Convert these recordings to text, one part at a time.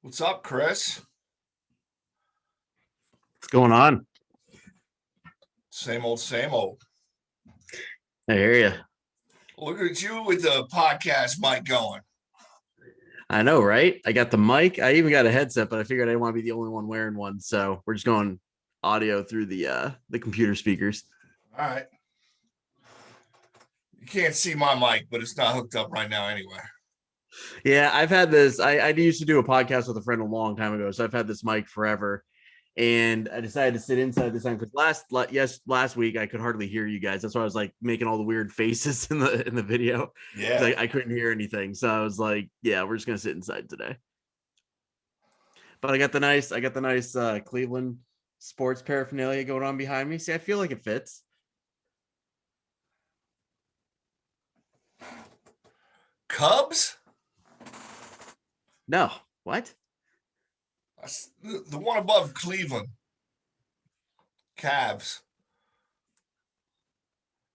What's up, Chris? What's going on? Same old, same old. I hear you. Look at you with the podcast mic going. I know, right? I got the mic. I even got a headset, but I figured I didn't want to be the only one wearing one. So we're just going audio through the computer speakers. All right. You can't see my mic, but it's not hooked up right now anyway. Yeah, I've had this. I used to do a podcast with a friend a long time ago, so I've had this mic forever. And I decided to sit inside this time because last week I could hardly hear you guys. That's why I was like making all the weird faces in the video. Yeah, I couldn't hear anything. So I was like, yeah, we're just gonna sit inside today. But I got the nice Cleveland sports paraphernalia going on behind me. See, I feel like it fits. Cubs? No, what? That's the one above Cleveland. Cavs.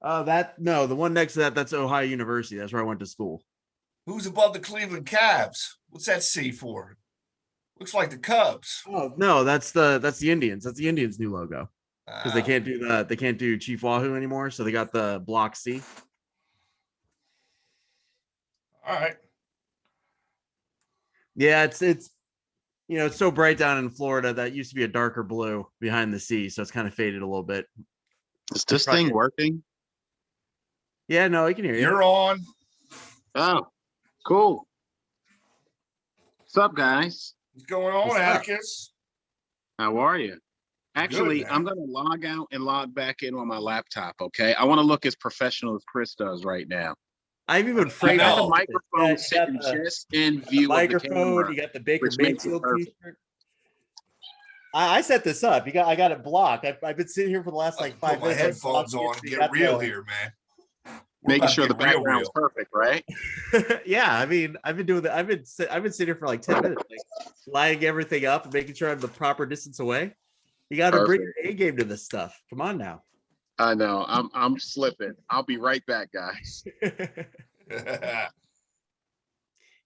The one next to that's Ohio University. That's where I went to school. Who's above the Cleveland Cavs? What's that C for? Looks like the Cubs. Oh no, that's the Indians. That's the Indians' new logo. Because they can't do Chief Wahoo anymore, so they got the block C. All right. Yeah, it's it's so bright down in Florida that used to be a darker blue behind the sea, so it's kind of faded a little bit. Is this thing working? Yeah, no, I can hear you. You're on. Oh, cool. What's up, guys? What's going on, Atticus? How are you? Actually, Good, I'm going to log out and log back in on my laptop, okay? I want to look as professional as Chris does right now. I've even framed the microphone sitting just in view of the camera. You got the Baker Mayfield t-shirt. I set this up. I got it blocked. I've been sitting here for the last like 5 minutes. My headphones on. Get real here, man. Making sure the background's perfect, right? Yeah, I mean, I've been doing that. I've been sitting here for like 10 minutes, like lining everything up and making sure I'm the proper distance away. You got to bring your A game to this stuff. Come on now. I know. I'm slipping. I'll be right back, guys.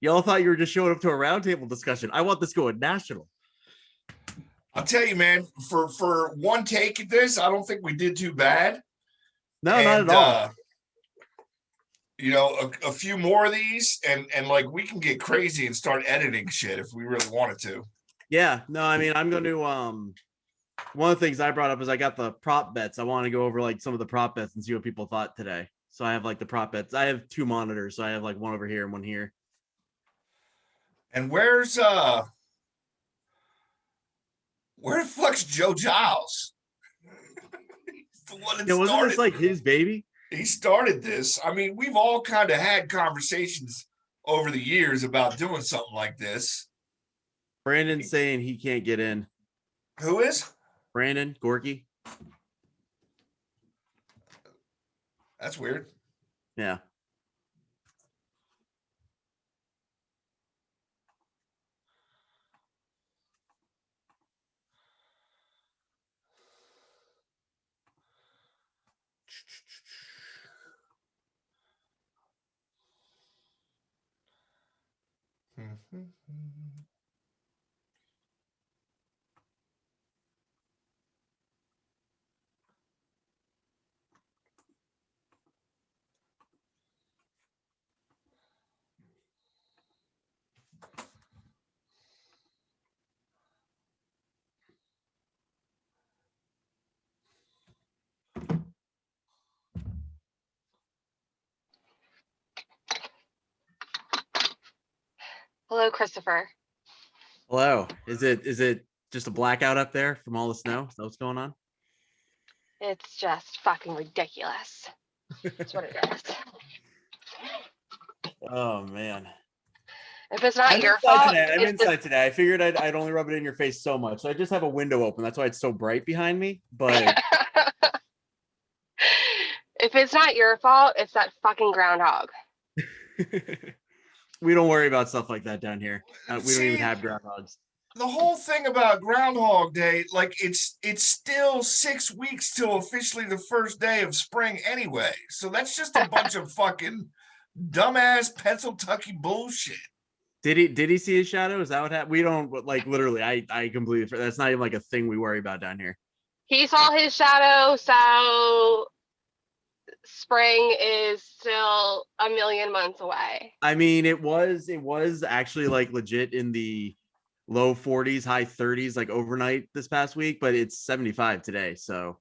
Y'all thought you were just showing up to a roundtable discussion. I want this going national. I'll tell you, man, for one take at this, I don't think we did too bad. No, not at all. A few more of these and like we can get crazy and start editing shit if we really wanted to. Yeah, no, I mean, I'm going to one of the things I brought up is I got the prop bets. I want to go over like some of the prop bets and see what people thought today. So I have like the prop bets. I have 2 monitors. So I have like one over here and one here. And where the fuck's Joe Giles? He's the one that wasn't this like his baby? He started this. I mean, we've all kind of had conversations over the years about doing something like this. Brandon's saying he can't get in. Who is? Brandon Gorky. That's weird. Yeah. Hello, Christopher. Hello. Is it just a blackout up there from all the snow? Is that what's going on? It's just fucking ridiculous. That's what it is. Oh man. If it's not your fault, I'm inside today. I figured I'd only rub it in your face so much. So I just have a window open. That's why it's so bright behind me. But if it's not your fault, it's that fucking groundhog. We don't worry about stuff like that down here. We don't even have groundhogs. The whole thing about Groundhog Day, like it's still 6 weeks till officially the first day of spring anyway. So that's just a bunch of fucking dumbass Pennsylvania bullshit. Did he see his shadow? Is that what happened? We don't like literally. I completely. That's not even like a thing we worry about down here. He saw his shadow, so spring is still a million months away. I mean, it was actually like legit in the low 40s, high 30s, like overnight this past week, but it's 75 today. So,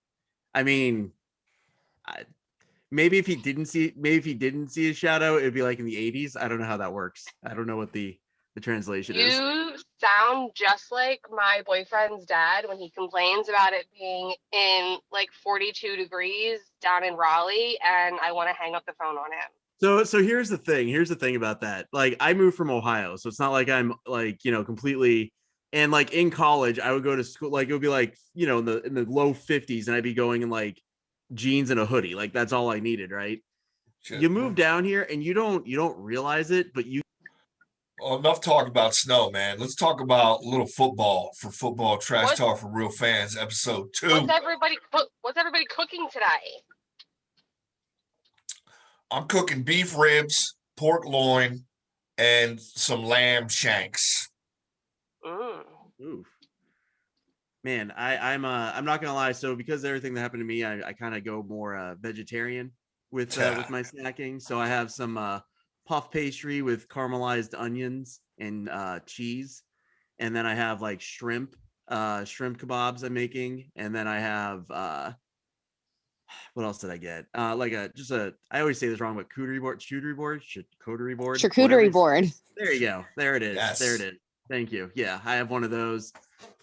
I mean, maybe if he didn't see his shadow, it'd be like in the 80s. I don't know how that works. I don't know what the translation is. You sound just like my boyfriend's dad when he complains about it being in like 42 degrees down in Raleigh, and I want to hang up the phone on him. So here's the thing. Here's the thing about that. Like I moved from Ohio, so it's not like I'm like, completely. And like in college, I would go to school, like it would be like, in the low 50s, and I'd be going in like jeans and a hoodie. Like that's all I needed, right? Shit, You move down here and you don't realize it, but you Well, enough talk about snow, man. Let's talk about a little football for football trash What? talk for real fans, episode 2. What's everybody cooking today? I'm cooking beef ribs, pork loin, and some lamb shanks. Oof. Man, I'm not gonna lie. So because of everything that happened to me, I kind of go more vegetarian with my snacking. So I have some puff pastry with caramelized onions and cheese, and then I have like shrimp kebabs I'm making, and then I have what else did I get? Like I always say this wrong, but charcuterie board. There you go. There it is. Yes. There it is. Thank you. Yeah, I have one of those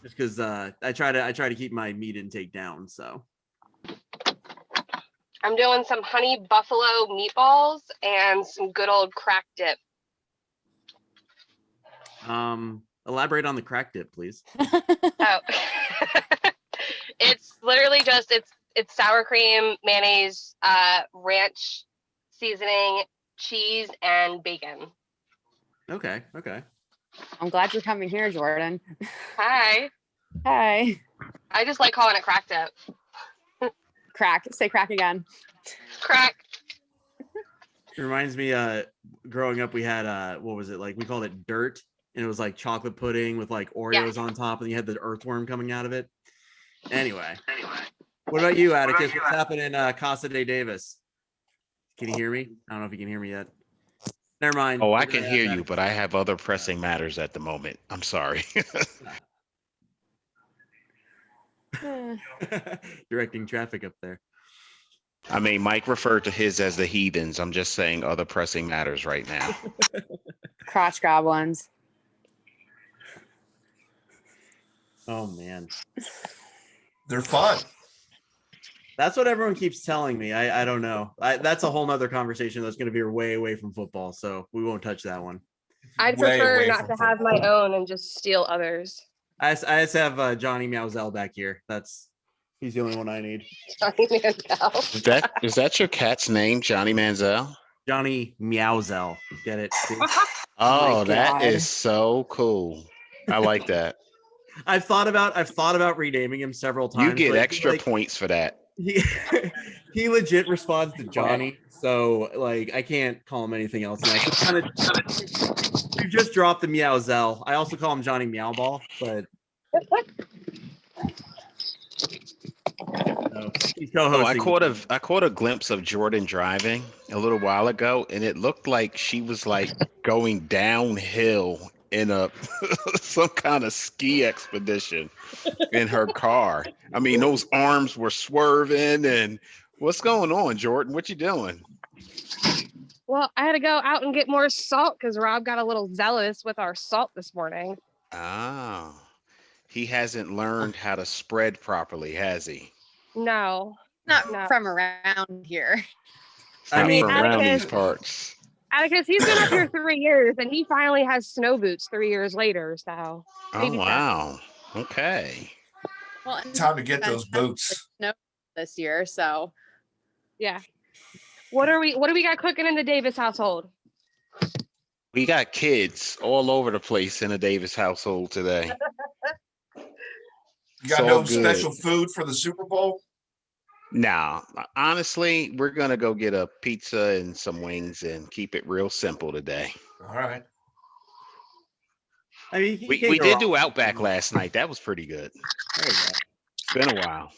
just because I try to keep my meat intake down. So I'm doing some honey buffalo meatballs and some good old crack dip. Elaborate on the crack dip, please. Oh, it's literally just it's sour cream, mayonnaise, ranch seasoning, cheese, and bacon. Okay. I'm glad you're coming here, Jordan. Hi. Hi. I just like calling it crack dip. Crack. Say crack again. Crack. It reminds me, growing up, we had what was it like? We called it dirt, and it was like chocolate pudding with like Oreos on top, and you had the earthworm coming out of it. Anyway, what about you, Atticus? What's happening in Casa de Davis? Can you hear me? I don't know if you can hear me yet. Never mind. Oh, I can hear you, but I have other pressing matters at the moment. I'm sorry. Directing traffic up there. I mean, Mike referred to his as the heathens. I'm just saying other pressing matters right now. Crotch goblins. Oh man, They're fun. that's what everyone keeps telling me. I don't know. That's a whole nother conversation that's going to be way away from football, so we won't touch that one. I'd Way prefer away not from to have my own and just steal others. I just have Johnny Meowsell back here. He's the only one I need. Johnny Manziel. Is that your cat's name, Johnny Manziel? Johnny Meowsell. Get it? See? Oh, my that God. is so cool. I like that. I've thought about renaming him several times. You get but extra points for that. He legit responds to Johnny, so like I can't call him anything else now. We've just dropped the Meowsell. I also call him Johnny Meowball, but no, he's co-hosting. I caught a glimpse of Jordan driving a little while ago, and it looked like she was like going downhill in a some kind of ski expedition in her car. I mean, those arms were swerving, and what's going on, Jordan? What you doing? Well, I had to go out and get more salt because Rob got a little zealous with our salt this morning. Oh, he hasn't learned how to spread properly, has he? No. Not No. from around here. Not mean, from around Atticus- these parts. Atticus, he's been up here 3 years and he finally has snow boots 3 years later. So Oh, maybe wow. Okay. Well, and Time to get those boots. this year, so yeah. What do we got cooking in the Davis household? We got kids all over the place in the Davis household today. You got It's no all good. special food for the Super Bowl? Nah, honestly, we're gonna go get a pizza and some wings and keep it real simple today. All right. I mean, you We can't go did wrong do with Outback food. last night. That was pretty good. There you go. It's been a while.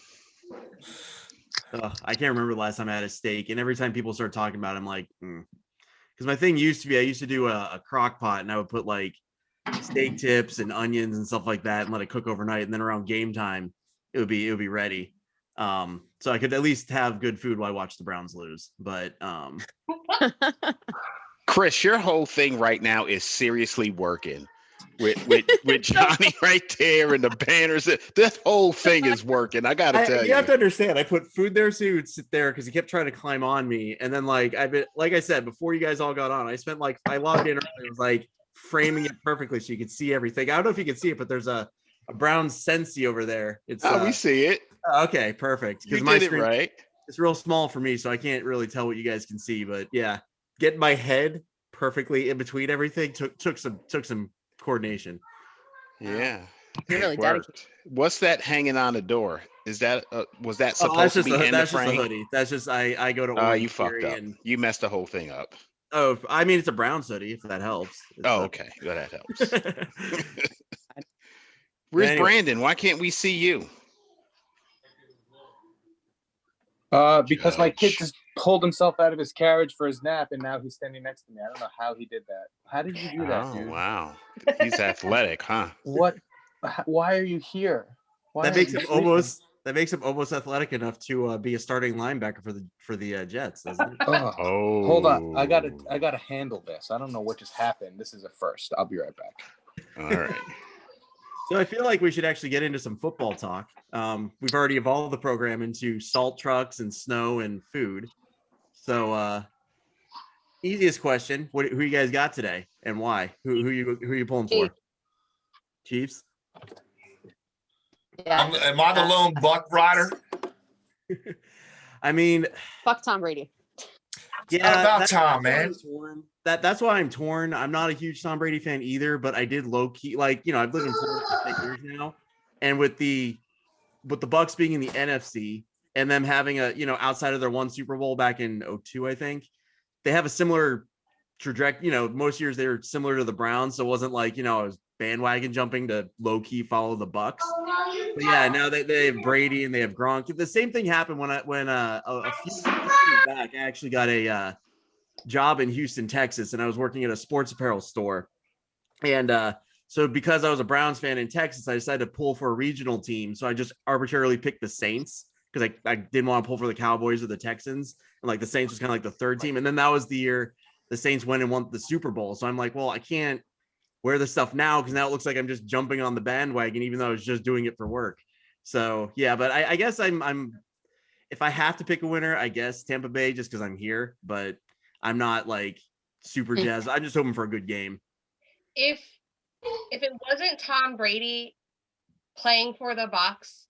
I can't remember the last time I had a steak, and every time people start talking about it, I'm like, because my thing used to be I used to do a crock pot, and I would put like steak tips and onions and stuff like that, and let it cook overnight, and then around game time, it would be ready. So I could at least have good food while I watch the Browns lose. But Chris, your whole thing right now is seriously working. With Johnny right there and the banners. That whole thing is working. I gotta tell you you. have to understand. I put food there so he would sit there because he kept trying to climb on me. And then like I said before you guys all got on, I spent like I logged in. It was like framing it perfectly so you could see everything. I don't know if you can see it, but there's a brown Sensi over there. It's we see it. Okay, perfect. You Because my did it screen right. it's real small for me, so I can't really tell what you guys can see. But yeah, getting my head perfectly in between everything took some coordination. Yeah. You're really It dedicated. worked. What's that hanging on the door? Is that was that Oh, that's supposed to just be in the that's just a frame? hoodie. That's just I go to Orange You fucked Theory up. and You messed the whole thing up. oh, I mean it's a brown hoodie if that helps. It's Oh, okay. Well, that helps. Where's Anyway. Brandon? Why can't we see you? Because my kid Judge. just pulled himself out of his carriage for his nap, and now he's standing next to me. I don't know how he did that. How did you do that, Oh, dude? wow. He's athletic, huh? What? Why are you here? Why that are makes you him sleeping? almost athletic enough to be a starting linebacker for the Jets, doesn't it? Oh, Oh. hold on. I gotta handle this. I don't know what just happened. This is a first. I'll be right back. All right. So I feel like we should actually get into some football talk. We've already evolved the program into salt trucks and snow and food. So easiest question: who you guys got today and why? Who you pulling for? Chiefs. Yeah. Am I the lone buck rider? I mean, Fuck Tom Brady. Not about Tom, why man. I'm torn. That's why I'm torn. I'm not a huge Tom Brady fan either, but I did low key like I've lived in Florida for 6 years now, and with the Bucks being in the NFC and them having a outside of their one Super Bowl back in 2002, I think they have a similar trajectory. Most years they were similar to the Browns, so it wasn't like I was bandwagon jumping to low key follow the Bucks. But yeah, now they have Brady and they have Gronk. The same thing happened when a few years back I actually got a job in Houston, Texas, and I was working at a sports apparel store. And so because I was a Browns fan in Texas, I decided to pull for a regional team. So I just arbitrarily picked the Saints because I didn't want to pull for the Cowboys or the Texans. And like the Saints was kind of like the third team. And then that was the year the Saints went and won the Super Bowl. So I'm like, well, I can't wear this stuff now because now it looks like I'm just jumping on the bandwagon, even though I was just doing it for work. So yeah, but I guess I'm if I have to pick a winner, I guess Tampa Bay just because I'm here, but I'm not like super jazzed. I'm just hoping for a good game. If it wasn't Tom Brady playing for the Bucks,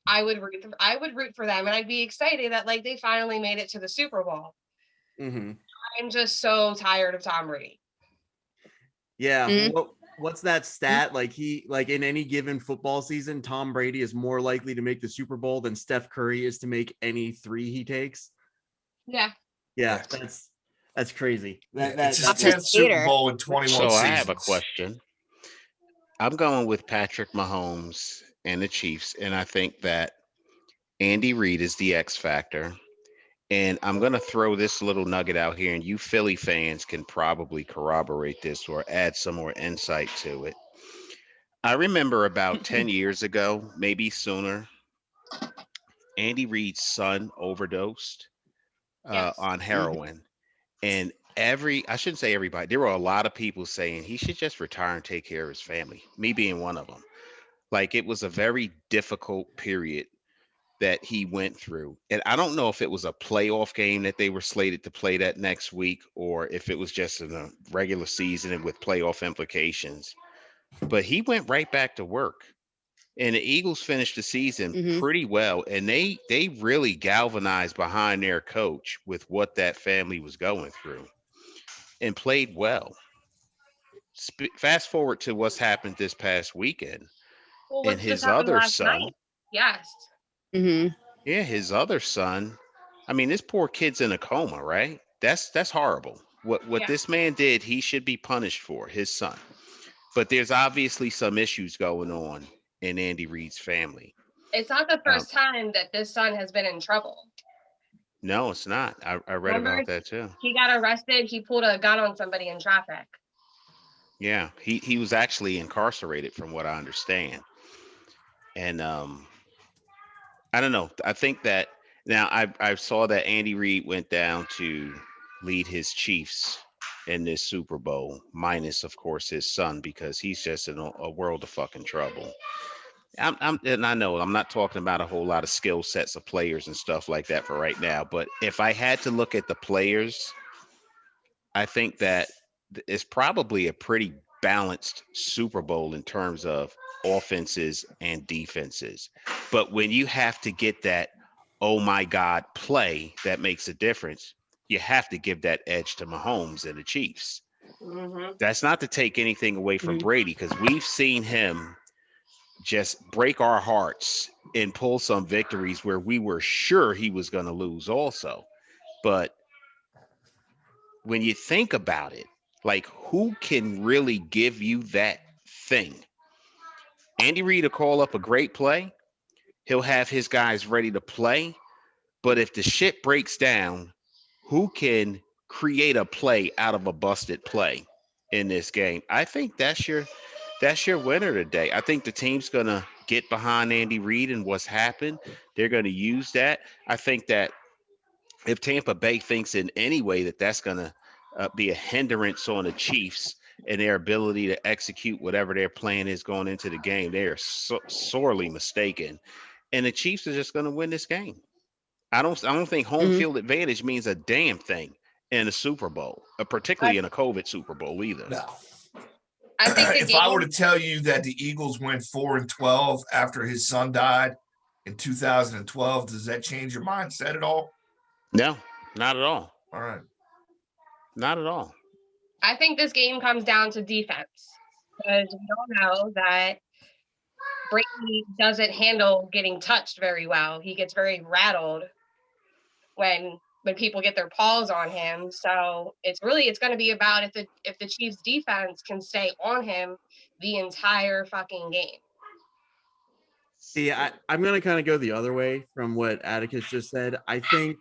I would root for them, and I'd be excited that like they finally made it to the Super Bowl. Mm-hmm. I'm just so tired of Tom Brady. Yeah. Mhm. What's that stat? Like in any given football season, Tom Brady is more likely to make the Super Bowl than Steph Curry is to make any three he takes. Yeah. Yeah, that's crazy. It's his I'm just 10th Super hater. Bowl in 21 So seasons. I have a question. I'm going with Patrick Mahomes and the Chiefs, and I think that Andy Reid is the X factor. And I'm going to throw this little nugget out here, and you Philly fans can probably corroborate this or add some more insight to it. I remember about 10 years ago, maybe sooner, Andy Reid's son overdosed Yes. on heroin. And I shouldn't say everybody, there were a lot of people saying he should just retire and take care of his family, me being one of them. Like it was a very difficult period that he went through. And I don't know if it was a playoff game that they were slated to play that next week or if it was just in a regular season and with playoff implications. But he went right back to work. And the Eagles finished the season pretty well. And they really galvanized behind their coach with what that family was going through and played well. Fast forward to what's happened this past weekend. Well, And what just his happened other last son, night? Yes. Mm-hmm. yeah, his other son. I mean, this poor kid's in a coma, right? That's horrible. What Yeah. this man did, he should be punished for, his son. but there's obviously some issues going on in Andy Reid's family. It's not the first time that this son has been in trouble. No, it's not. I read Remember, about that too. he got arrested. He pulled a gun on somebody in traffic. Yeah, he was actually incarcerated from what I understand. And I don't know. I think that now I saw that Andy Reid went down to lead his Chiefs in this Super Bowl, minus of course his son, because he's just in a world of fucking trouble. And I know I'm not talking about a whole lot of skill sets of players and stuff like that for right now, but if I had to look at the players, I think that it's probably a pretty balanced Super Bowl in terms of offenses and defenses. But when you have to get that, oh my God, play that makes a difference, you have to give that edge to Mahomes and the Chiefs. Mm-hmm. That's not to take anything away from Brady, because we've seen him just break our hearts and pull some victories where we were sure he was going to lose also. But when you think about it, like, who can really give you that thing? Andy Reid will call up a great play. He'll have his guys ready to play. But if the shit breaks down, who can create a play out of a busted play in this game? I think that's your winner today. I think the team's gonna get behind Andy Reid and what's happened. They're gonna use that. I think that if Tampa Bay thinks in any way that that's going to be a hindrance on the Chiefs and their ability to execute whatever their plan is going into the game, they are sorely mistaken. And the Chiefs are just going to win this game. I don't think home field advantage means a damn thing in a Super Bowl, particularly in a COVID Super Bowl either. No. I think If I were to tell you that the Eagles went 4-12 after his son died in 2012, does that change your mindset at all? No, not at all. All right. Not at all. I think this game comes down to defense, because we all know that Brady doesn't handle getting touched very well. He gets very rattled when people get their paws on him. So it's going to be about if the Chiefs defense can stay on him the entire fucking game. See, I'm going to kind of go the other way from what Atticus just said. I think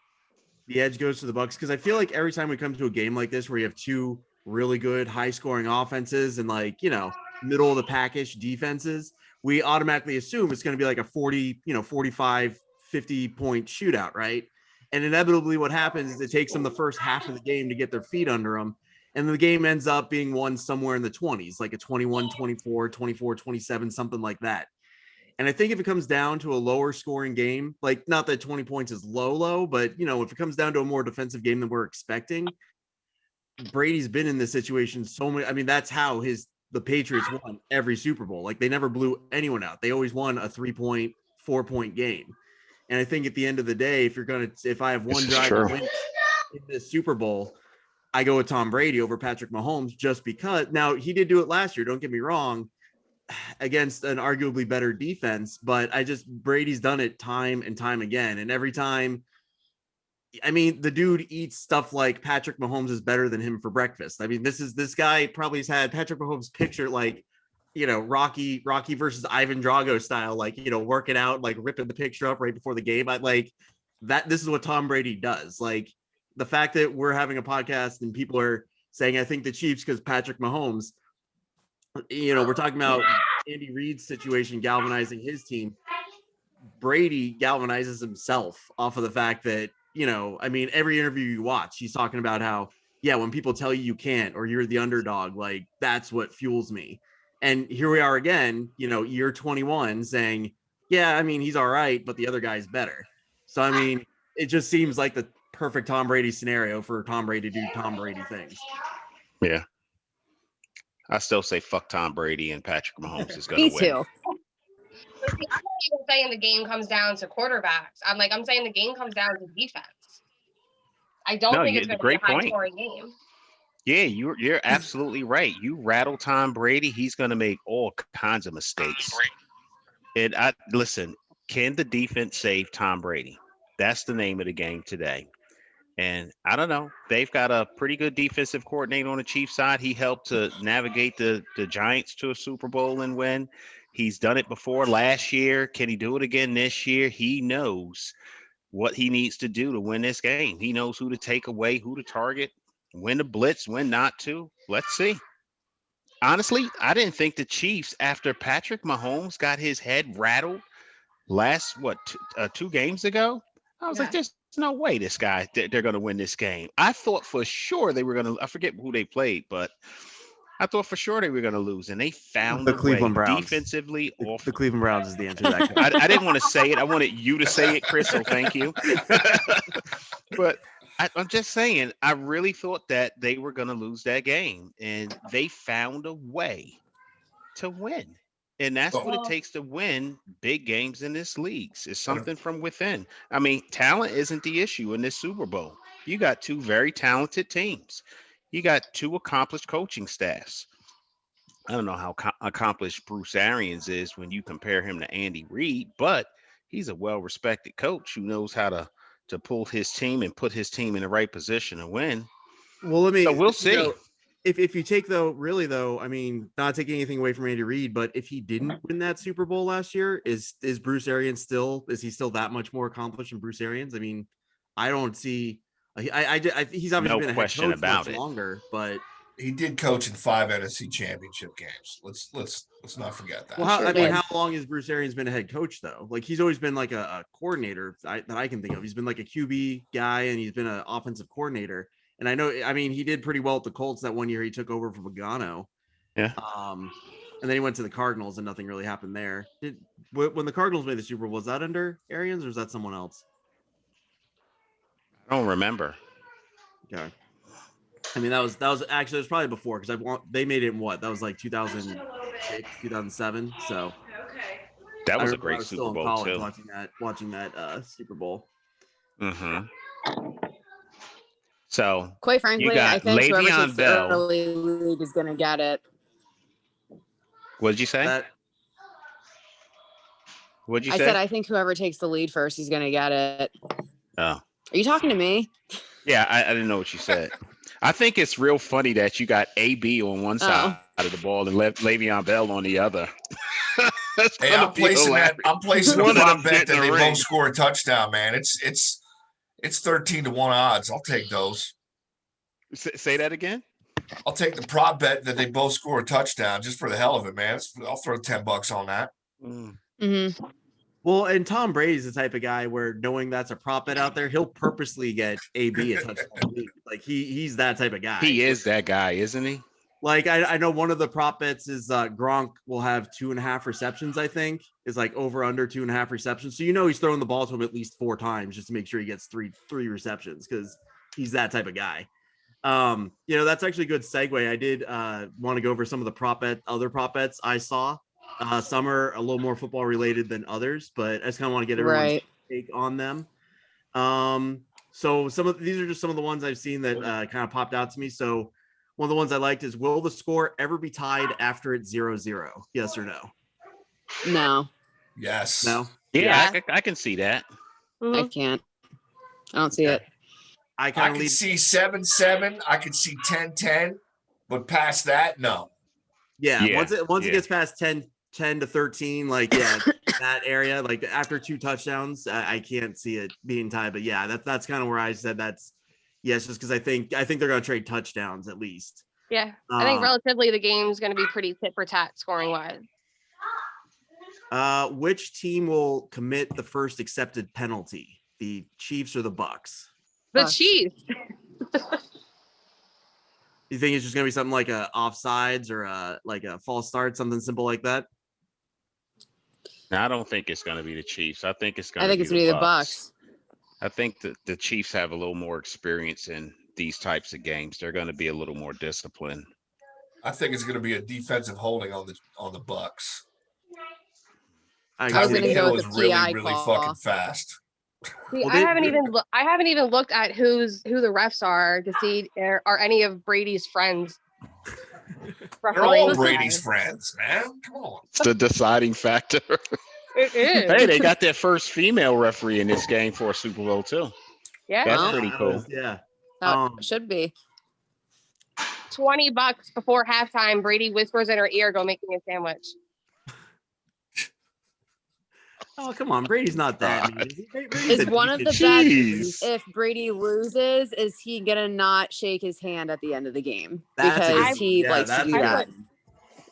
the edge goes to the Bucks, because I feel like every time we come to a game like this where you have two really good high-scoring offenses and, like, middle of the package defenses, we automatically assume it's going to be like a 45, 50-point shootout, right? And inevitably what happens is it takes them the first half of the game to get their feet under them, and the game ends up being won somewhere in the 20s, like a 21-24, 24-27, something like that. And I think if it comes down to a lower scoring game, like, not that 20 points is low, but, if it comes down to a more defensive game than we're expecting, Brady's been in this situation so many. I mean, that's how the Patriots won every Super Bowl. Like, they never blew anyone out. They always won a 3-point, 4-point game. And I think at the end of the day, if I have one drive to win in this Super Bowl, I go with Tom Brady over Patrick Mahomes, just because. Now, he did do it last year, don't get me wrong, against an arguably better defense, but Brady's done it time and time again. And every time, I mean, the dude eats stuff like Patrick Mahomes is better than him for breakfast. I mean, this guy probably has had Patrick Mahomes picture, like, Rocky versus Ivan Drago style, like, working out, like ripping the picture up right before the game. This is what Tom Brady does. Like, the fact that we're having a podcast and people are saying, I think the Chiefs because Patrick Mahomes, we're talking about Andy Reid's situation galvanizing his team. Brady galvanizes himself off of the fact that, I mean, every interview you watch, he's talking about how, yeah, when people tell you can't, or you're the underdog, like, that's what fuels me. And here we are again, year 21 saying, yeah, I mean, he's all right, but the other guy's better. So, I mean, it just seems like the perfect Tom Brady scenario for Tom Brady to do Tom Brady things. Yeah. I still say fuck Tom Brady, and Patrick Mahomes is going to win. Me too. But see, I'm not even saying the game comes down to quarterbacks. I'm saying the game comes down to defense. I don't think it's going to be a high-scoring game. Yeah, you're absolutely right. You rattle Tom Brady, he's going to make all kinds of mistakes. And listen, can the defense save Tom Brady? That's the name of the game today. And I don't know. They've got a pretty good defensive coordinator on the Chiefs side. He helped to navigate the Giants to a Super Bowl and win. He's done it before last year. Can he do it again this year? He knows what he needs to do to win this game. He knows who to take away, who to target, when to blitz, when not to. Let's see. Honestly, I didn't think the Chiefs, after Patrick Mahomes got his head rattled last, 2 games ago, I was like, Yeah. there's no way they're going to win this game. I thought for sure they were going to, I forget who they played, but I thought for sure they were going to lose, and they found The a way Cleveland Browns. defensively. The Cleveland Browns is the answer to that question. I didn't want to say it. I wanted you to say it, Chris, so thank you. But I'm just saying, I really thought that they were going to lose that game, and they found a way to win. And that's what it takes to win big games in this league. It's something from within. I mean, talent isn't the issue in this Super Bowl. You got 2 very talented teams. You got 2 accomplished coaching staffs. I don't know how accomplished Bruce Arians is when you compare him to Andy Reid, but he's a well-respected coach who knows how to pull his team and put his team in the right position to win. Well, So we'll see. If you take I mean, not taking anything away from Andy Reid, but if he didn't win that Super Bowl last year, is Bruce Arians still that much more accomplished than Bruce Arians? I mean, I don't see. He's obviously No been a head question coach about much it. longer, but He did coach in 5 NFC championship games. Let's not forget that. well, Sure did. how long has Bruce Arians been a head coach though? Like he's always been like a coordinator that I can think of. He's been like a QB guy and he's been an offensive coordinator. And I know, I mean, he did pretty well at the Colts that one year he took over from Pagano. Yeah. And then he went to the Cardinals and nothing really happened there. When the Cardinals made the Super Bowl, was that under Arians or is that someone else? I don't remember. Okay. I mean, that was actually, it was probably before because they made it in that was like 2006, 2007. So That was I a great was Super still in Bowl college too. watching that Super Bowl. Mm-hmm. So Quite frankly, got I think whoever Le'Veon takes Bell. the early lead is going to get it. What did you say? What'd you I say? said I think whoever takes the lead first is going to get it. Oh. Are you talking to me? Yeah, I didn't know what you said. I think it's real funny that you got AB on one side of the ball and Le'Veon Bell on the other. Hey, I'm placing a One of prop them bet get in that the they ring. both score a touchdown, man. It's 13-1 odds. I'll take those. Say that again. I'll take the prop bet that they both score a touchdown just for the hell of it, man. I'll throw $10 on that. Mm-hmm. Well, and Tom Brady's the type of guy where knowing that's a prop bet out there, he'll purposely get AB a touchdown. Like he's that type of guy. He is that guy, isn't he? Like I know one of the prop bets is Gronk will have 2.5 receptions. I think is like over under 2.5 receptions. So he's throwing the ball to him at least 4 times just to make sure he gets three receptions because he's that type of guy. That's actually a good segue. I did want to go over some of the other prop bets I saw. Some are a little more football related than others, but I just kind of want to get everyone's take on them. So these are just some of the ones I've seen that kind of popped out to me. So one of the ones I liked is, will the score ever be tied after it's 0-0? Yes or no? No. Yes. No. Yeah. I can see that. I can't. I don't see it. I can see 7-7. I can see 10-10, but past that, no. Yeah. Once it gets past 10 to 13, like that area, like after 2 touchdowns, I can't see it being tied. But yeah, that's kind of where I said that's yes, just because I think they're gonna trade touchdowns at least. Yeah, I think relatively the game's gonna be pretty tit for tat scoring wise. Which team will commit the first accepted penalty? The Chiefs or the Bucks? The Chiefs. You think it's just gonna be something like a offsides or a false start, something simple like that? No, I don't think it's going to be the Chiefs. I think it's going to be the Bucks. I think that the Chiefs have a little more experience in these types of games. They're going to be a little more disciplined. I think it's going to be a defensive holding on the Bucks. I was going to go with the PI really fucking fast. See, I haven't even looked at who the refs are to see are any of Brady's friends. They're all Brady's friends, man. Come on. It's the deciding factor. It is. Hey, they got their first female referee in this game for a Super Bowl too. Yeah. That's Well, pretty cool. Yeah. That should be. $20 before halftime. Brady whispers in her ear, "Go make me a sandwich." Oh, come on. Brady's not that mean. Is he? Brady's Is a one of the decent- Jeez. bets if Brady loses, is he gonna not shake his hand at the end of the game? That's a Because good- he yeah, likes to that's do a good that. one.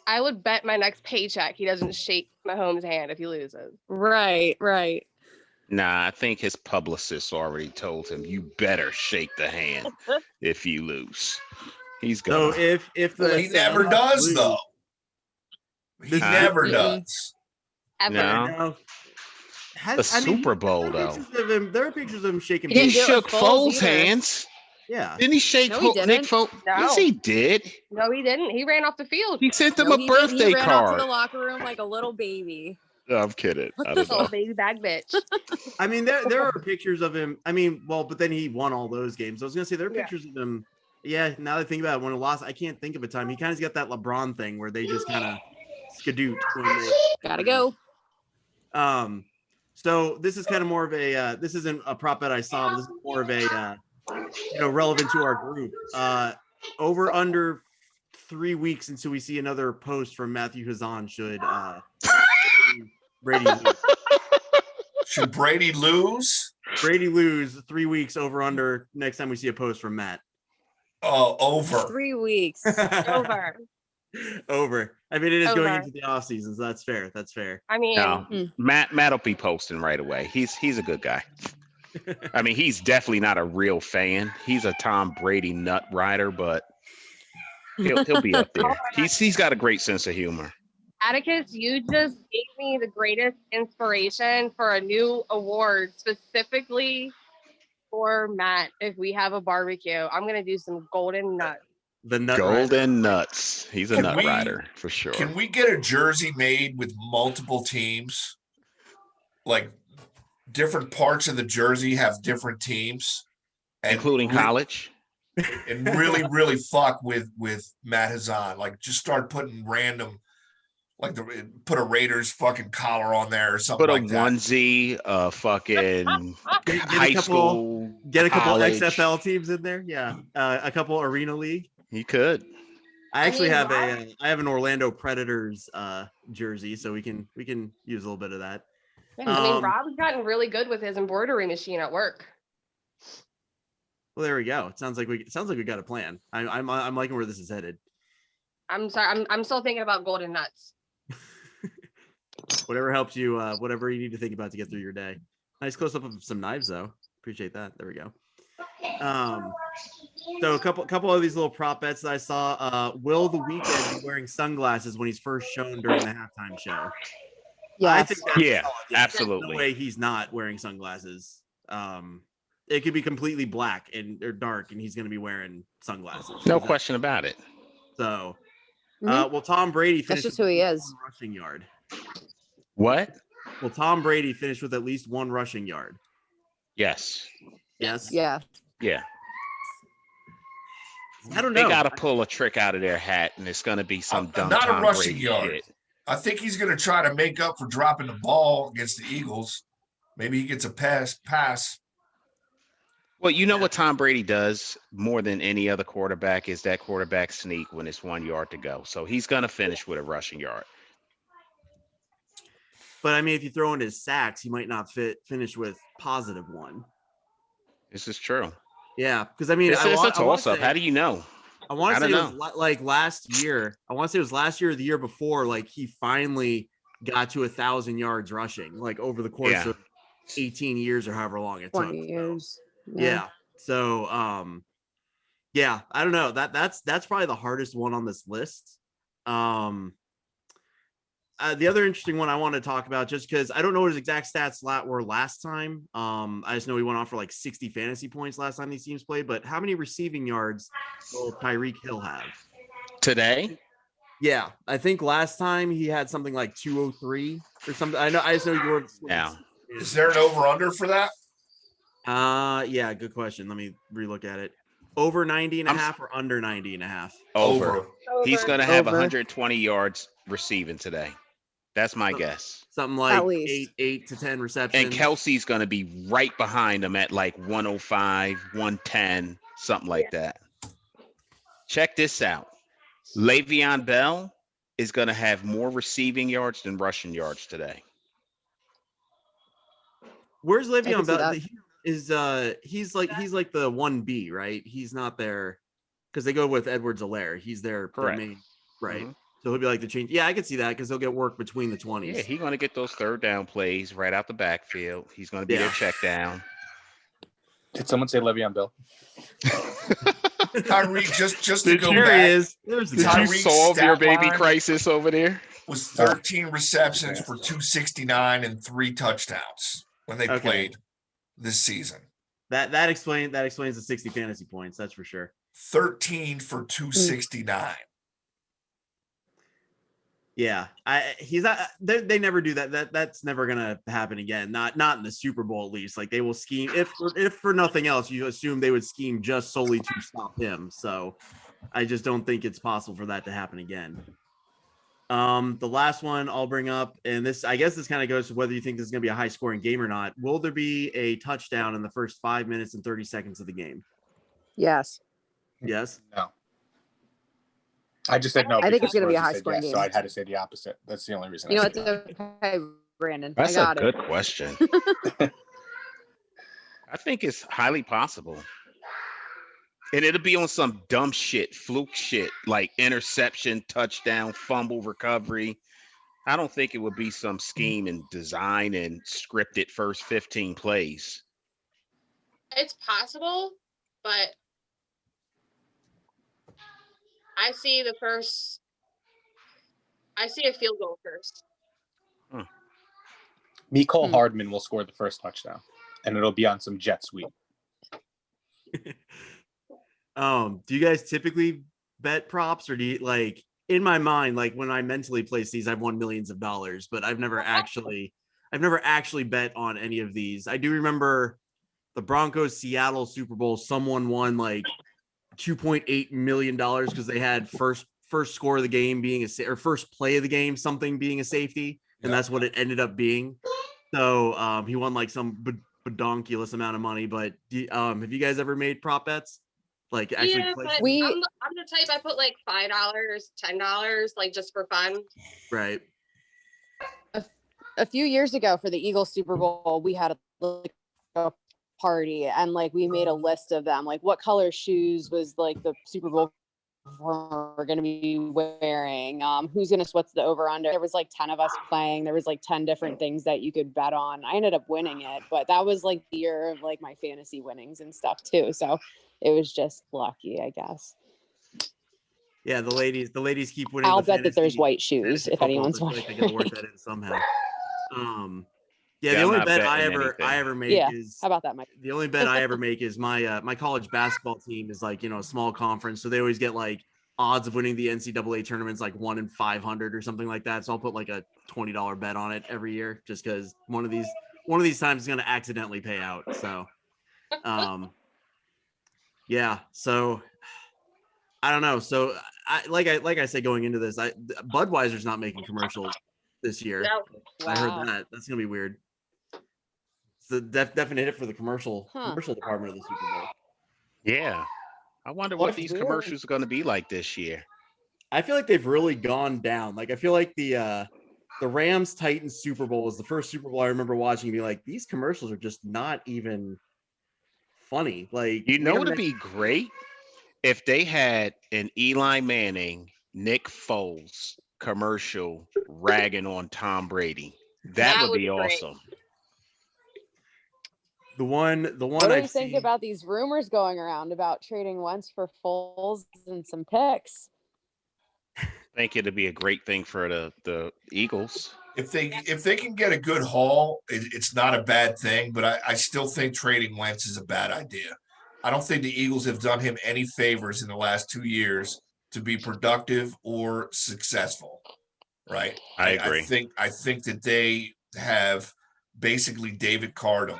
I would bet my next paycheck he doesn't shake Mahomes' hand if he loses. Right. Nah, I think his publicist already told him you better shake the hand if you lose. He's So gonna. if the He never Bucks does lose- though. He Huh? never Mm-mm. does. Ever. No. No. The Super Bowl, there are pictures of him. There are pictures of him shaking. He He didn't do it with shook Foles Foles' either. hands. Yeah. Didn't he shake No, he Nick didn't. Foles? No. Yes, he did. No, he didn't. He ran off the field. He sent him No, a he didn't. birthday He ran off to card. the locker room like a little baby. No, I'm kidding. I don't Oh, know. baby bag bitch. I mean, there are pictures of him. I mean, well, but then he won all those games. I was gonna say there are Yeah. pictures of him. Yeah, now that I think about it, when he lost, I can't think of a time. He kind of got that LeBron thing where they just kind of skadoot when they Gotta go. So this is kind of more of a this isn't a prop bet I saw, but this is more of a relevant to our group. Over under 3 weeks until we see another post from Matthew Hazan should Brady lose. Should Brady lose? Brady lose 3 weeks over under next time we see a post from Matt. Oh, over. 3 weeks. Over. Over. I mean, it is going Over. into the off season, so that's fair. That's fair. I mean, No, Mm. Matt'll be posting right away. He's a good guy. I mean, he's definitely not a real fan. He's a Tom Brady nut rider, but he'll be up there. He's got a great sense of humor. Atticus, you just gave me the greatest inspiration for a new award specifically for Matt. If we have a barbecue, I'm gonna do some golden nuts. The nut Golden nuts. He's a Can nut we- rider for sure. Can we get a jersey made with multiple teams? Like different parts of the jersey have different teams, and Including college. and really fuck with Matt Hazan. Like just start putting random, like put a Raiders fucking collar on there or something Put a like that. onesie, fucking Get a high couple- school. Get a couple college. XFL teams in there. Yeah. A couple Arena League. He could. I actually mean, have Rob- I have an Orlando Predators jersey, so we can use a little bit of that. I mean, Um, Rob's gotten really good with his embroidery machine at work. Well, there we go. It sounds like we got a plan. I'm liking where this is headed. I'm sorry, I'm still thinking about golden nuts. Whatever helps you, whatever you need to think about to get through your day. Nice close up of some knives, though. Appreciate that. There we go. So a couple of these little prop bets that I saw. Will the Weeknd be wearing sunglasses when he's first shown during the halftime show? I Yes. think that's Yeah, solid. absolutely. There's no way he's not wearing sunglasses. It could be completely black or dark, and he's going to be wearing sunglasses. No question about it. So, Mhm. will Tom Brady finish? That's just with who he at is. least one rushing yard. What? Will Tom Brady finish with at least one rushing yard? Yes. Yes. Yeah. Yeah. I don't They know. got to pull a trick out of their hat, and it's going to be some dumb Not a Tom rushing Brady yard. shit. I think he's going to try to make up for dropping the ball against the Eagles. Maybe he gets a pass. Well, you know what Tom Brady does more than any other quarterback is that quarterback sneak when it's 1 yard to go. So he's going to finish with a rushing yard. But I mean, if you throw in his sacks, he might not finish with +1. This is true. Yeah, because I mean, It's a toss-up. How do you know? I want I to say don't it was like last year. I want to say it was last year or the year before. Like he finally got to 1,000 yards rushing, like over the course Yeah. of 18 years or however long it took. 20 years. Yeah. So yeah, I don't know. That's probably the hardest one on this list. The other interesting one I want to talk about, just because I don't know what his exact stats were last time. I just know he went off for like 60 fantasy points last time these teams played. But how many receiving yards will Tyreek Hill have Today? Yeah, I think last time he had something like 203 or something. I just know you were. Now. Is there an over-under for that? Yeah, good question. Let me relook at it. Over 90 and a half or under 90 and a half? Over. He's going to have Over. 120 yards receiving today. That's my guess. Something like least. 8 to 10 receptions. And Kelsey's going to be right behind him at like 105, 110, something like that. Check this out. Le'Veon Bell is going to have more receiving yards than rushing yards today. Where's Le'Veon see Bell? that. He's like the 1B, right? He's not there because they go with Edwards-Helaire. He's their main, right? Mhm. So he'll be like the change. Yeah, I could see that because he'll get work between the 20s. Yeah, he's going to get those third down plays right out the backfield. He's going to be their check down. Did someone say Le'Veon Bell? Tyreek, just to go There back, he is. There's the Did guy. you Tyreek's solve your stat baby line crisis over there? was 13 receptions for 269 and 3 touchdowns when they played this season. That explains the 60 fantasy points. That's for sure. 13 for 269. Yeah, he's not. They never do that. That's never gonna happen again. Not in the Super Bowl at least. Like they will scheme. If for nothing else, you assume they would scheme just solely to stop him. So I just don't think it's possible for that to happen again. The last one I'll bring up, and this I guess this kind of goes to whether you think this is gonna be a high scoring game or not. Will there be a touchdown in the first 5 minutes and 30 seconds of the game? Yes. Yes. No. I just said no. I think it's because going to be a Rosie high said scoring yes, game. So I had to say the opposite. That's the only reason. You know, I it's said okay, Brandon. That's I got a it. good question. I think it's highly possible. And it'll be on some dumb shit, fluke shit, like interception, touchdown, fumble recovery. I don't think it would be some scheme and design and scripted first 15 plays. It's possible, but I see a field goal first. Mecole Hardman will score the first touchdown, and it'll be on some jet sweep. Do you guys typically bet props, or do you like? In my mind, like when I mentally place these, I've won millions of dollars, but I've never actually bet on any of these. I do remember the Broncos Seattle Super Bowl. Someone won like $2.8 million because they had first score of the game being or first play of the game, something being a safety, and that's what it ended up being. So he won like some bedonkulous amount of money. But have you guys ever made prop bets? Like actually, yeah, but I'm the type I put like $5, $10, like just for fun. Right. A few years ago for the Eagles Super Bowl, we had a party, and like we made a list of them, like what color shoes was like the Super Bowl we're going to be wearing, who's going to what's the over under. There was like 10 of us playing. There was like 10 different things that you could bet on. I ended up winning it, but that was like the year of like my fantasy winnings and stuff too, so it was just lucky, I guess. Yeah, the ladies keep winning. I'll bet that there's white shoes if anyone's wondering. Like they gotta work that in somehow. Yeah, the I'm only not bet betting I ever make is how about that, Mike? The only bet I ever make is my college basketball team is like, a small conference, so they always get like odds of winning the NCAA tournaments like 1 in 500 or something like that. So I'll put like a $20 bet on it every year just because one of these times is gonna accidentally pay out. So yeah, so I don't know. So I said going into this, Budweiser's not making commercials this year. No. I heard that. That's gonna be weird. It's the definite hit for the commercial department of the Super Bowl. Yeah. I wonder what these commercials are going to be like this year. I feel like they've really gone down. Like I feel like the Rams Titans Super Bowl was the first Super Bowl I remember watching and be like, these commercials are just not even funny. Like it'd be great if they had an Eli Manning, Nick Foles commercial ragging on Tom Brady. That would be awesome. The one what do you think about these rumors going around about trading Wentz for Foles and some picks? I think it'd be a great thing for the Eagles. If they can get a good haul, it's not a bad thing, but I still think trading Wentz is a bad idea. I don't think the Eagles have done him any favors in the last 2 years to be productive or successful. Right? I agree. I think that they have basically David Carr'd him,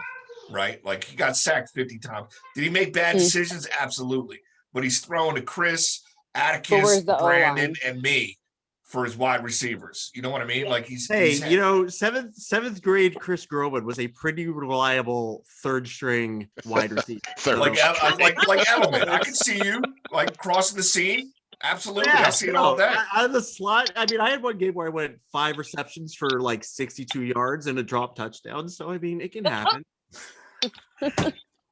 right? Like he got sacked 50 times. Did he make bad decisions? Absolutely. But he's throwing to Chris, Atticus, Brandon, and me for his wide receivers. You know what I mean? Like Hey, he's you know, seventh grade Chris Groban was a pretty reliable third string wide receiver. like Edelman. I could see you like crossing the seam. Absolutely, I see it all day. Out of the slot. I mean, I had one game where I went 5 receptions for like 62 yards and a drop touchdown. So I mean, it can happen.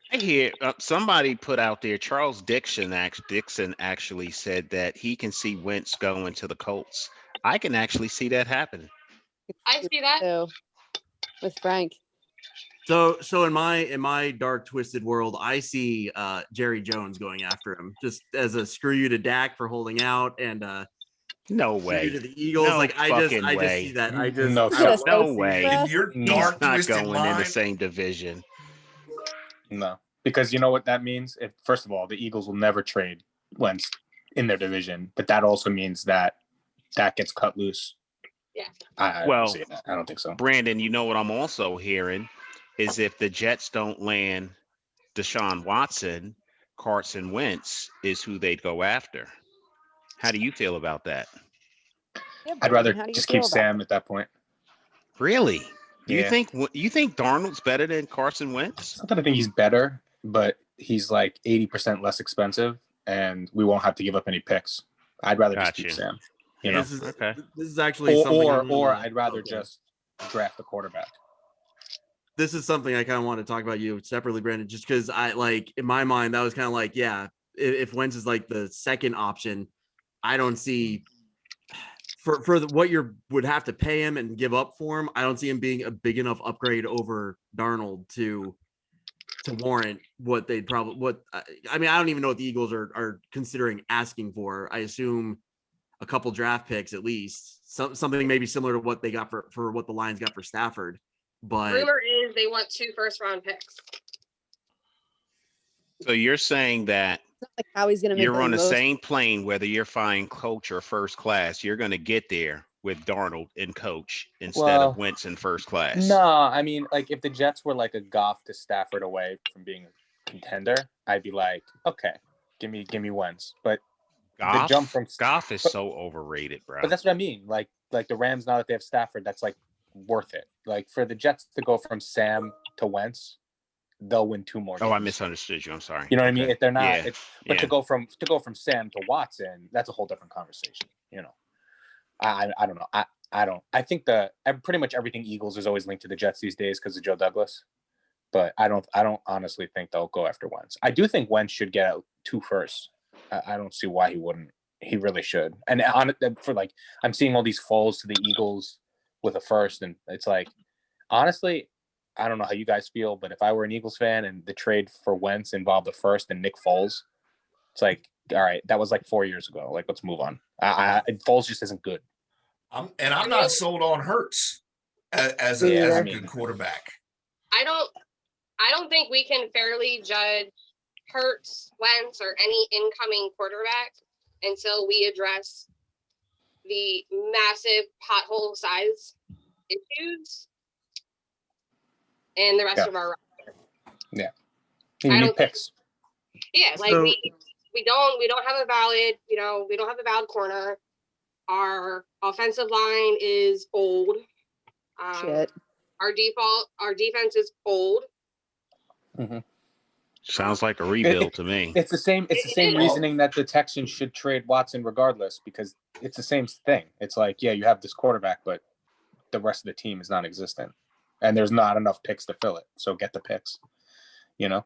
I hear somebody put out there. Charles Dixon actually said that he can see Wentz going to the Colts. I can actually see that happen. I see that. So, with Frank. So in my dark twisted world, I see Jerry Jones going after him just as a screw you to Dak for holding out and No screw way. you to the Eagles. No like I just way. see that. No way. In your dark He's not twisted going in the mind, same division. No, because you know what that means. If first of all, the Eagles will never trade Wentz in their division, but that also means that gets cut loose. Yeah. I don't see that. I don't think so. Brandon, you know what I'm also hearing is if the Jets don't land Deshaun Watson, Carson Wentz is who they'd go after. How do you feel about that? Yeah, I'd rather how do you just feel keep about Sam at that point. Really? You Yeah. think Darnold's better than Carson Wentz? It's not that I think he's better, but he's like 80% less expensive, and we won't have to give up any picks. I'd rather just keep Sam. You know, This is actually something or I'd rather just draft a quarterback. This is something I kind of want to talk about you separately, Brandon, just because I like in my mind that was kind of like, yeah, if Wentz is like the second option, I don't see for what you would have to pay him and give up for him. I don't see him being a big enough upgrade over Darnold to warrant what they'd probably I mean, I don't even know what the Eagles are considering asking for. I assume a couple draft picks at least, something maybe similar to what they got for what the Lions got for Stafford. But rumor is they want 2 first-round picks. So you're saying that like how he's going to make you're on the most... same plane, whether you're flying coach or first class, you're going to get there with Darnold and coach instead of Wentz in first class. No, I mean, like if the Jets were like a Goff to Stafford away from being a contender, I'd be like, okay, give me Wentz. But the jump from Goff is so overrated, bro. But that's what I mean. Like the Rams, now that they have Stafford, that's like worth it. Like for the Jets to go from Sam to Wentz, they'll win 2 more games. Oh, I misunderstood you. I'm sorry. You know what I mean? If they're not, but to go from Sam to Watson, that's a whole different conversation. You know, I don't know. I think pretty much everything Eagles is always linked to the Jets these days because of Joe Douglas. But I don't honestly think they'll go after Wentz. I do think Wentz should get 2 firsts. I don't see why he wouldn't. He really should. And I'm seeing all these falls to the Eagles with a first, and it's like, honestly, I don't know how you guys feel, but if I were an Eagles fan and the trade for Wentz involved a first and Nick Foles, it's like, all right, that was like 4 years ago. Like, let's move on. Foles just isn't good. I'm not sold on Hurts as a good quarterback. I don't think we can fairly judge Hurts, Wentz, or any incoming quarterback until we address the massive pothole size issues and the rest of our roster. Yeah, you need picks. Yeah, like so, we don't have a valid, we don't have a valid corner. Our offensive line is old. Our defense is old. Mm-hmm. Sounds like a rebuild to me. It's the same reasoning that the Texans should trade Watson regardless, because it's the same thing. It's like, yeah, you have this quarterback, but the rest of the team is non-existent, and there's not enough picks to fill it. So get the picks, But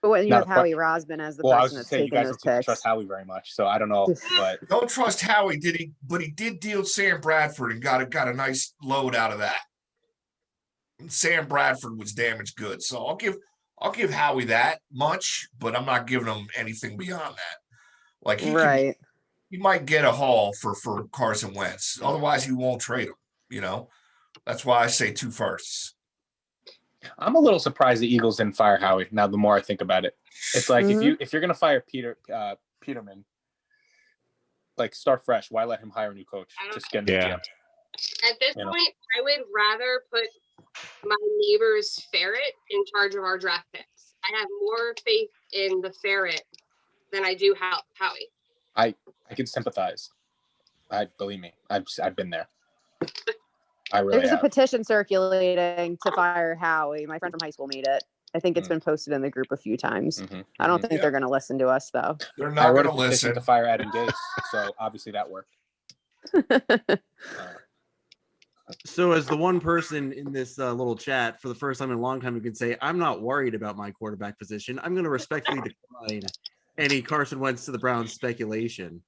when you have Howie Rosman as the person that's taking those picks, you guys don't trust Howie very much, so I don't know. But don't trust Howie. But he did deal Sam Bradford and got a nice load out of that. Sam Bradford was damaged goods, so I'll give Howie that much, but I'm not giving him anything beyond that. Like he might get a haul for Carson Wentz. Otherwise, he won't trade him. That's why I say 2 firsts. I'm a little surprised the Eagles didn't fire Howie. Now, the more I think about it, it's like if you're gonna fire Peterman, like start fresh. Why let him hire a new coach? Just get GM. At this point, I would rather put my neighbor's ferret in charge of our draft picks. I have more faith in the ferret than I do Howie. I can sympathize. Believe me, I've been there. I really There's a have. petition circulating to fire Howie. My friend from high school made it. I think it's been posted in the group a few times. I don't think they're going to listen to us, though. They're I not wrote going a to petition listen. to fire Adam Gase, so obviously that worked. So as the one person in this little chat for the first time in a long time who can say, I'm not worried about my quarterback position, I'm going to respectfully decline any Carson Wentz to the Browns speculation.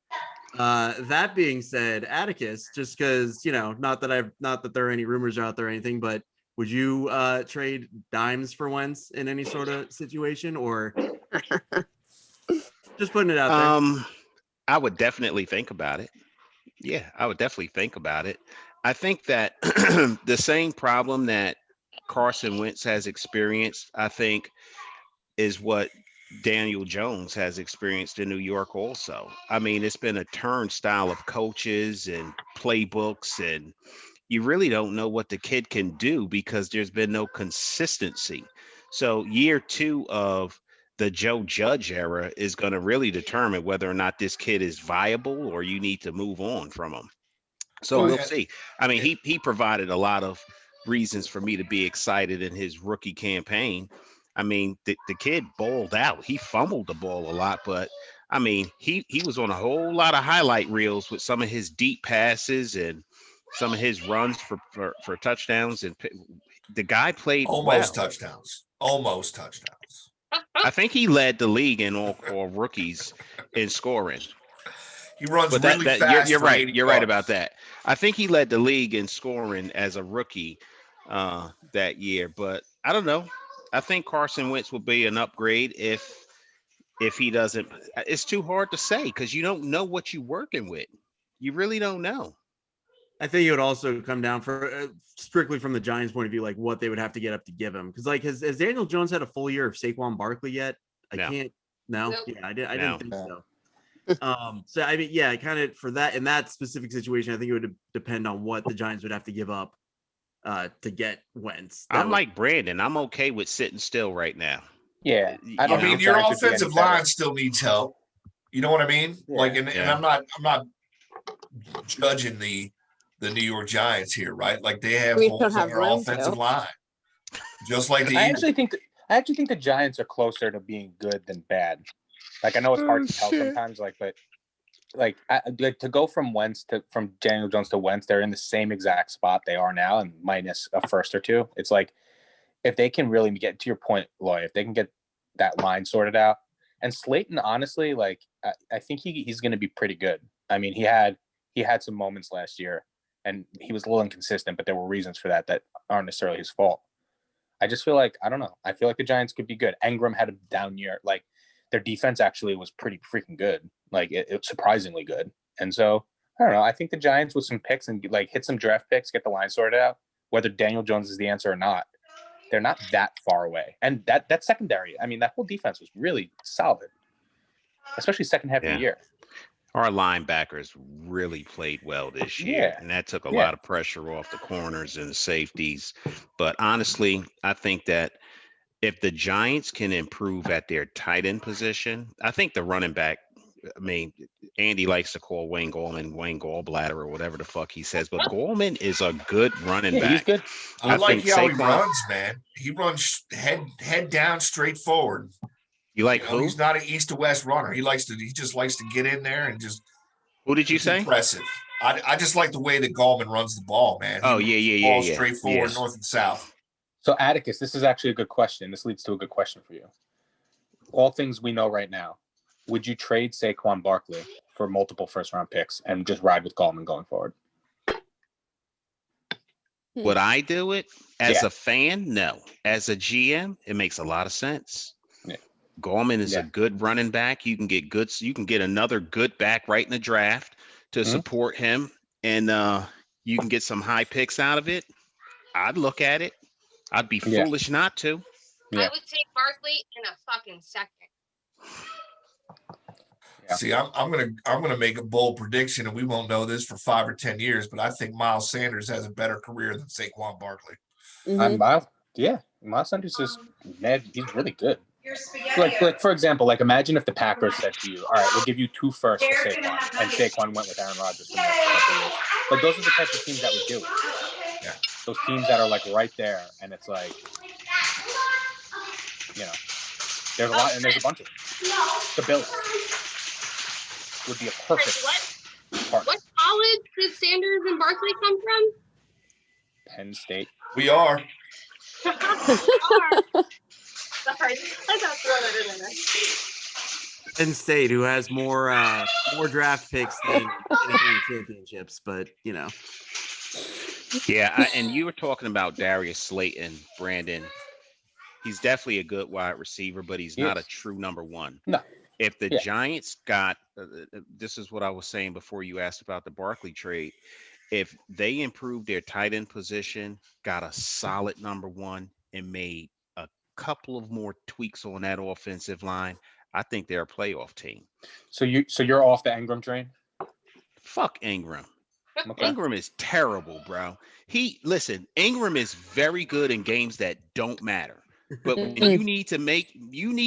That being said, Atticus, just because, not that there are any rumors out there or anything, but would you trade dimes for Wentz in any sort of situation, or just putting it out there? I would definitely think about it. Yeah, I would definitely think about it. I think that the same problem that Carson Wentz has experienced, I think, is what Daniel Jones has experienced in New York also. I mean, it's been a turnstile of coaches and playbooks, and you really don't know what the kid can do because there's been no consistency. So year 2 of the Joe Judge era is going to really determine whether or not this kid is viable or you need to move on from him. So Well, we'll see. I mean, he provided a lot of reasons for me to be excited in his rookie campaign. I mean, the kid balled out. He fumbled the ball a lot, but I mean, he was on a whole lot of highlight reels with some of his deep passes and some of his runs for touchdowns. And the guy played almost well. touchdowns. Almost touchdowns. I think he led the league in all rookies in scoring. He runs But really fast. you're for right. 80 You're right yards. about that. I think he led the league in scoring as a rookie that year. But I don't know. I think Carson Wentz will be an upgrade if he doesn't. It's too hard to say because you don't know what you're working with. You really don't know. I think it would also come down for strictly from the Giants' point of view, like what they would have to get up to give him. Because like, has Daniel Jones had a full year of Saquon Barkley yet? No. Can't. No, Nope. yeah, I didn't No. think so. So I mean, yeah, kind of for that in that specific situation, I think it would depend on what the Giants would have to give up to get Wentz. I'm like Brandon. I'm okay with sitting still right now. Yeah, I I mean, think your Giants would be any offensive better. line still needs help. You know what I mean? Yeah. Like, and Yeah. I'm not judging the New York Giants here, right? Like they have We holes don't in have their room offensive to. line, just like the I Eagles. actually think the Giants are closer to being good than bad. Like I know it's hard to tell sometimes, but to go from Daniel Jones to Wentz, they're in the same exact spot they are now, and minus a first or two. It's like if they can really get to your point, Loy, if they can get that line sorted out, and Slayton, honestly, like I think he's going to be pretty good. I mean, he had some moments last year, and he was a little inconsistent, but there were reasons for that aren't necessarily his fault. I just feel like I don't know. I feel like the Giants could be good. Engram had a down year. Like their defense actually was pretty freaking good. Like it was surprisingly good. And so I don't know. I think the Giants with some picks and like hit some draft picks, get the line sorted out. Whether Daniel Jones is the answer or not, they're not that far away. And that secondary, I mean, that whole defense was really solid, especially second half of the year. Our linebackers really played well this year, and that took a lot of pressure off the corners and the safeties. But honestly, I think that if the Giants can improve at their tight end position, I think the running back, I mean, Andy likes to call Wayne Gallbladder or whatever the fuck he says, but Gallman is a good running back. He's good. I like how he runs, man. He runs head down, straight forward. You like who? He's not an east to west runner. He just likes to get in there and just. Who did you say? Impressive. I just like the way that Gallman runs the ball, man. Yeah. Straight forward, north and south. So Atticus, this is actually a good question. This leads to a good question for you. All things we know right now, would you trade Saquon Barkley for multiple first-round picks and just ride with Gallman going forward? Would I do it as a fan? No. As a GM, it makes a lot of sense. Yeah. Gallman is a good running back. You can get another good back right in the draft to support him, and you can get some high picks out of it. I'd look at it. I'd be foolish not to. Yeah. I would take Barkley in a fucking second. Yeah. See, I'm gonna make a bold prediction, and we won't know this for 5 or 10 years, but I think Miles Sanders has a better career than Saquon Barkley. Miles Sanders is mad. He's really good. Like for example, like imagine if the Packers said to you, "All right, we'll give you 2 firsts for Saquon," and Saquon went with Aaron Rodgers for the next couple of years. Like those are the type of teams that would do it. Yeah. Those teams that are like right there, and it's like, you know, there's a lot, and there's a bunch of them. The Bills would be a perfect partner. What college did Sanders and Barkley come from? Penn State. We are. Sorry, I gotta throw that in there. Penn State, who has more draft picks than anything championships, but you know. Yeah, and you were talking about Darius Slayton, Brandon. He's definitely a good wide receiver, but he's not a true number one. No. If the Giants got, this is what I was saying before you asked about the Barkley trade. If they improved their tight end position, got a solid number one, and made a couple of more tweaks on that offensive line, I think they're a playoff team. So you're off the Ingram train? Fuck Ingram. Okay. Ingram is terrible, bro. Ingram is very good in games that don't matter. But when you need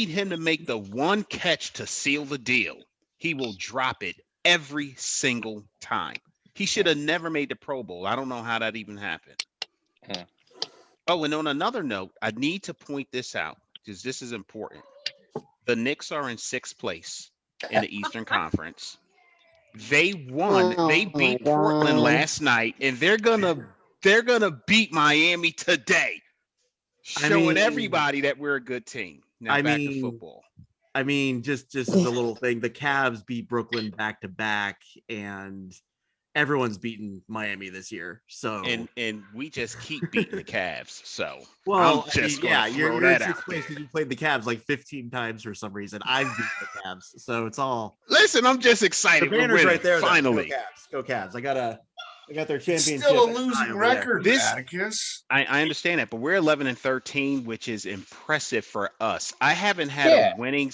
him to make the one catch to seal the deal, he will drop it every single time. He should have never made the Pro Bowl. I don't know how that even happened. Oh, and on another note, I need to point this out because this is important. The Knicks are in 6th place in the Eastern Conference. They won. They beat Portland last night, and they're gonna beat Miami today, showing everybody that we're a good team. Now back to football. I mean, just as a little thing, the Cavs beat Brooklyn back to back, and everyone's beaten Miami this year. So and we just keep beating the Cavs. So well, I'm just you're that in 6th out place because you played the Cavs like 15 times for some reason. I've beat the Cavs, so it's all. Listen, I'm just excited. The banner's right there. Finally, Go Cavs! I got their championship. It's still a losing record, Atticus. I understand that, but we're 11-13, which is impressive for us. I haven't had a winning.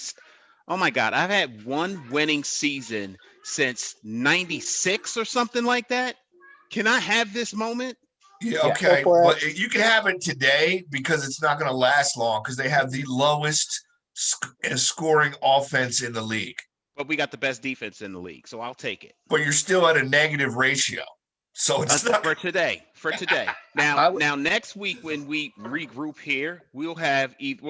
Oh my God, I've had one winning season since '96 or something like that. Can I have this moment? Yeah, okay. But you can have it today because it's not going to last long because they have the lowest scoring offense in the league. But we got the best defense in the league, so I'll take it. But you're still at a negative ratio. So it's not for today. Now next week when we regroup here, we'll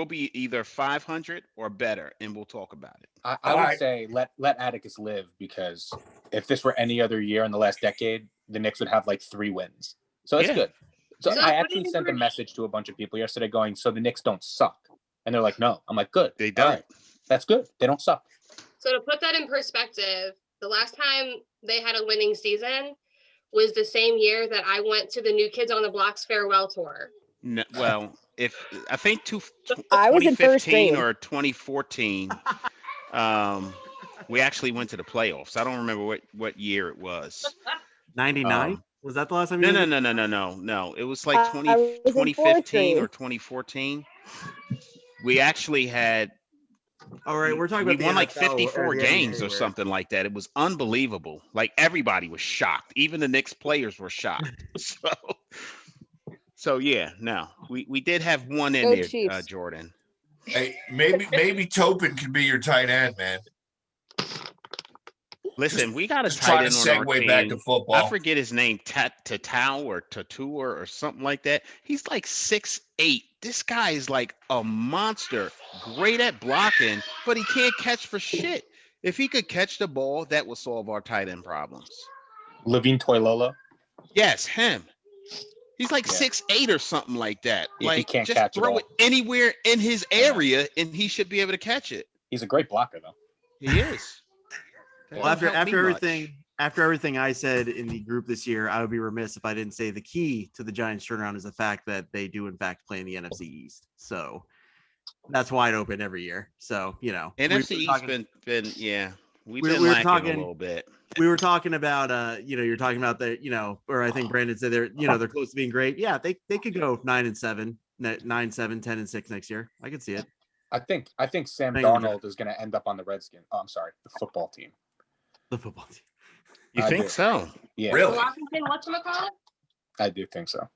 be either 500 or better, and we'll talk about it. I would say let Atticus live, because if this were any other year in the last decade, the Knicks would have like 3 wins. So it's good. So I actually sent a message to a bunch of people yesterday going, so the Knicks don't suck. And they're like, no. I'm like, good. They don't. All right. That's good. They don't suck. So to put that in perspective, the last time they had a winning season was the same year that I went to the New Kids on the Block's farewell tour. No, well, I think I was in first 2015 grade. or 2014, we actually went to the playoffs. I don't remember what year it was. 99? Was that the last time? No. It was like 2015 or 2014. We actually had. All right, we're talking about we won like NFL 54 games or something like that. It was unbelievable. Like everybody was shocked. Even the Knicks players were shocked. So yeah, no, we did have one in there, Jordan. Hey, maybe Topin can be your tight end, man. Listen, we got a try tight to end on our segue team. back to football. I forget his name, Tatau or Tatua or something like that. He's like 6'8". This guy is like a monster, great at blocking, but he can't catch for shit. If he could catch the ball, that would solve our tight end problems. Levine Toilolo? Yes, him. He's like 6'8" or something like that. Yeah, like, he can't just catch throw it anywhere in his area, and he should be able to catch it. He's a great blocker, though. He is. Well, after everything I said in the group this year, I would be remiss if I didn't say the key to the Giants turnaround is the fact that they do in fact play in the NFC East. So that's wide open every year. So, you know, NFC East we've been lacking a little bit. We were talking about you're talking about or I think Brandon said they're close to being great. Yeah, they could go 9-7, 10-6 next year. I could see it. I think Sam Darnold is going to end up on the Redskins. Oh, I'm sorry, the football team. The football team. You think so? Yeah. Really? Washington, whatchamacallit? I do think so.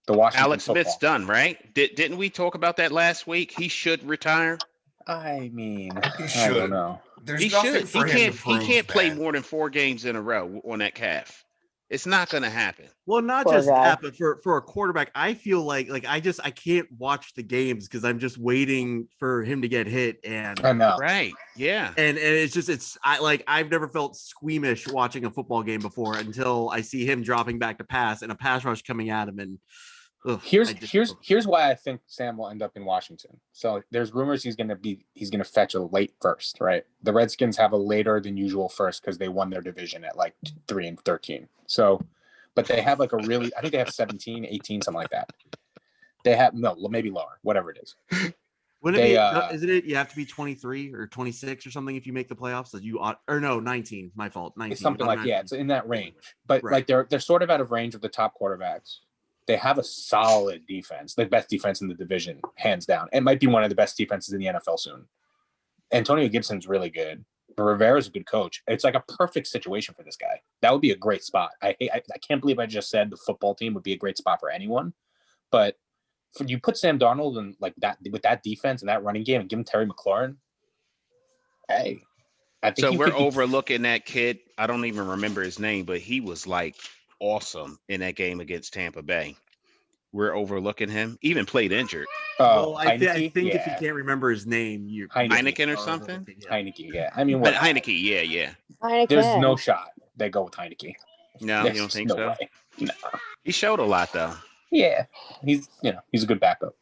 The Washington Alex Smith's football. done, right? Didn't we talk about that last week? He should retire. I mean, He I should. don't know. There's He nothing should. for him to prove. He can't play man. more than 4 games in a row on that calf. It's not going to happen. Well, not Poor just guy. that, but for a quarterback, I feel like I can't watch the games because I'm just waiting for him to get hit and I know. Right. Yeah. and I've never felt squeamish watching a football game before until I see him dropping back to pass and a pass rush coming at him. And Here's why I think Sam will end up in Washington. So there's rumors he's gonna fetch a late first, right? The Redskins have a later than usual first because they won their division at like 3-13. So, but they have like I think they have 17, 18, something like that. They have maybe lower, whatever it is. Wouldn't it be, isn't it? You have to be 23 or 26 or something if you make the playoffs. That you ought, or no, 19. My fault. 19. It's something like it's in that range. But Right. like they're sort of out of range of the top quarterbacks. They have a solid defense, the best defense in the division, hands down. It might be one of the best defenses in the NFL soon. Antonio Gibson's really good. Rivera's a good coach. It's like a perfect situation for this guy. That would be a great spot. I can't believe I just said the football team would be a great spot for anyone. But you put Sam Darnold in like that with that defense and that running game and give him Terry McLaurin. Hey, I think So we're overlooking that kid. I don't even remember his name, but he was like awesome in that game against Tampa Bay. We're overlooking him. Even played injured. Well, I think if you yeah. can't remember his name, you Heineken or something. Heineke, yeah. I mean, But what? Heineke, yeah. There's no shot they go with Heineke. No, you don't think so? Way. No. He showed a lot though. Yeah, he's a good backup.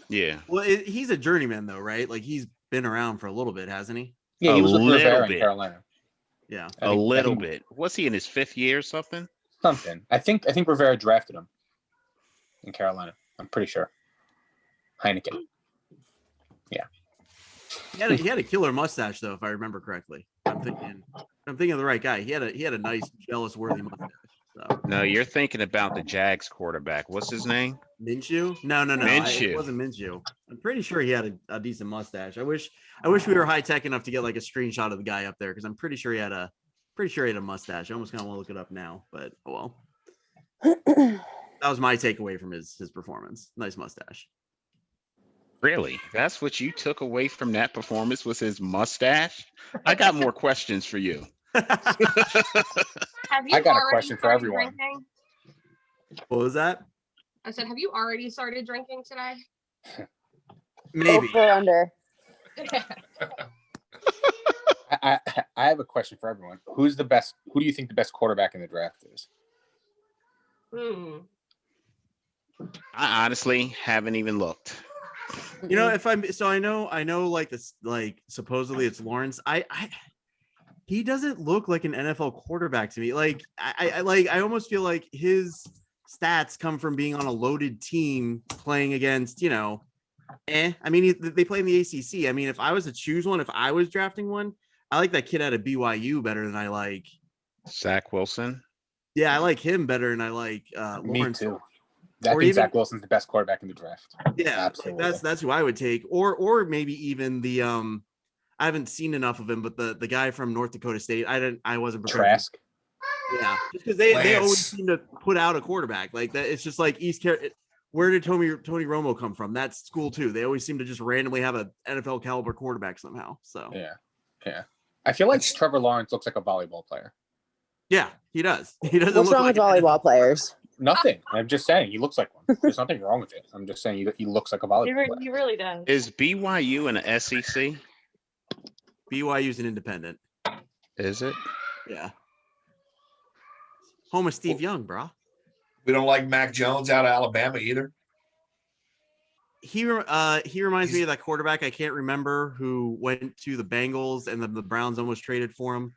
Yeah. Well, he's a journeyman though, right? Like he's been around for a little bit, hasn't he? Yeah, he A was with little Rivera in bit. Carolina. Yeah. A little bit. Was he in his 5th year or something? Something. I think Rivera drafted him in Carolina. I'm pretty sure. Heineken. Yeah. He had a killer mustache though, if I remember correctly. I'm thinking of the right guy. He had a nice jealous worthy mustache. So No, you're thinking about the Jags quarterback. What's his name? Minshew? No. Minshew. It wasn't Minshew. I'm pretty sure he had a decent mustache. I wish we were high tech enough to get like a screenshot of the guy up there because I'm pretty sure he had a mustache. I almost kind of want to look it up now, but oh well. That was my takeaway from his performance. Nice mustache. Really? That's what you took away from that performance was his mustache? I got more questions for you. Have you I got a already question for started everyone. drinking? What was that? I said, have you already started drinking today? Maybe. Over under. I have a question for everyone. Who do you think the best quarterback in the draft is? I honestly haven't even looked. You know, I know like this, like supposedly it's Lawrence. He doesn't look like an NFL quarterback to me. Like I almost feel like his stats come from being on a loaded team playing against, I mean, they play in the ACC. I mean, if I was to choose one, if I was drafting one, I like that kid out of BYU better than I like Zach Wilson. Yeah, I like him better than I like Me Lawrence. too. I think Zach Wilson's the best quarterback in the draft. Yeah, absolutely. That's who I would take, or maybe even the I haven't seen enough of him, but the guy from North Dakota State, I wasn't prepared. Trask. Yeah, just because they always seem to put out a quarterback like that. It's just like East Carolina. Where did Tony Romo come from? That school too. They always seem to just randomly have an NFL caliber quarterback somehow. So yeah. I feel like Trevor Lawrence looks like a volleyball player. Yeah, he does. He doesn't. What's look wrong like with volleyball players? Nothing. I'm just saying he looks like one. There's nothing wrong with it. I'm just saying he looks like a volleyball player. He really does. Is BYU in the SEC? BYU's an independent. Is it? Yeah. Home of Steve Young, bro. We don't like Mac Jones out of Alabama either. He reminds me of that quarterback. I can't remember who went to the Bengals and the Browns almost traded for him.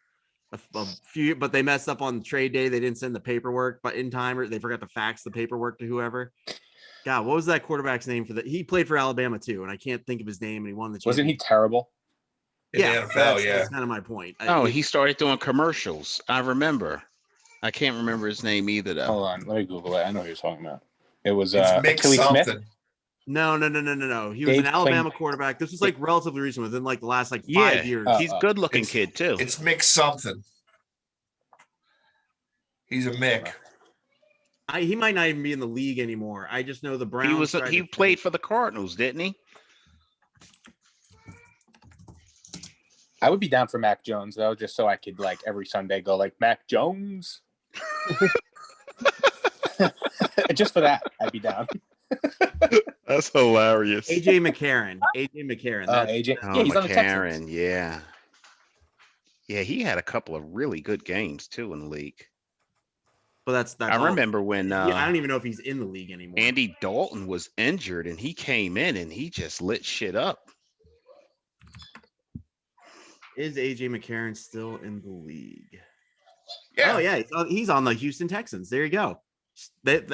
A few, but they messed up on trade day. They didn't send the paperwork, but in time, or they forgot to fax the paperwork to whoever. God, what was that quarterback's name for that? He played for Alabama too, and I can't think of his name. And he won the championship. Wasn't he terrible? In the NFL, that's kind of my point. He started doing commercials. I remember. I can't remember his name either, though. Hold on, let me Google it. I know who you're talking about. It was It's Mick Achilles Smith. something. No. He was Dave an Alabama Kling- quarterback. This was like relatively recent, within like the last 5 years. He's a good-looking kid too. It's Mick something. He's a Mick. He might not even be in the league anymore. I just know the Browns. He played for the Cardinals, didn't he? I would be down for Mac Jones though, just so I could like every Sunday go like Mac Jones. Just for that, I'd be down. That's hilarious. AJ McCarron. AJ. Oh, Yeah, he's on the McCarron, Texans. yeah. Yeah, he had a couple of really good games too in the league. But that's I all. remember when I don't even know if he's in the league anymore. Andy Dalton was injured and he came in and he just lit shit up. Is AJ McCarron still in the league? Yeah. Oh yeah, he's on the Houston Texans. There you go.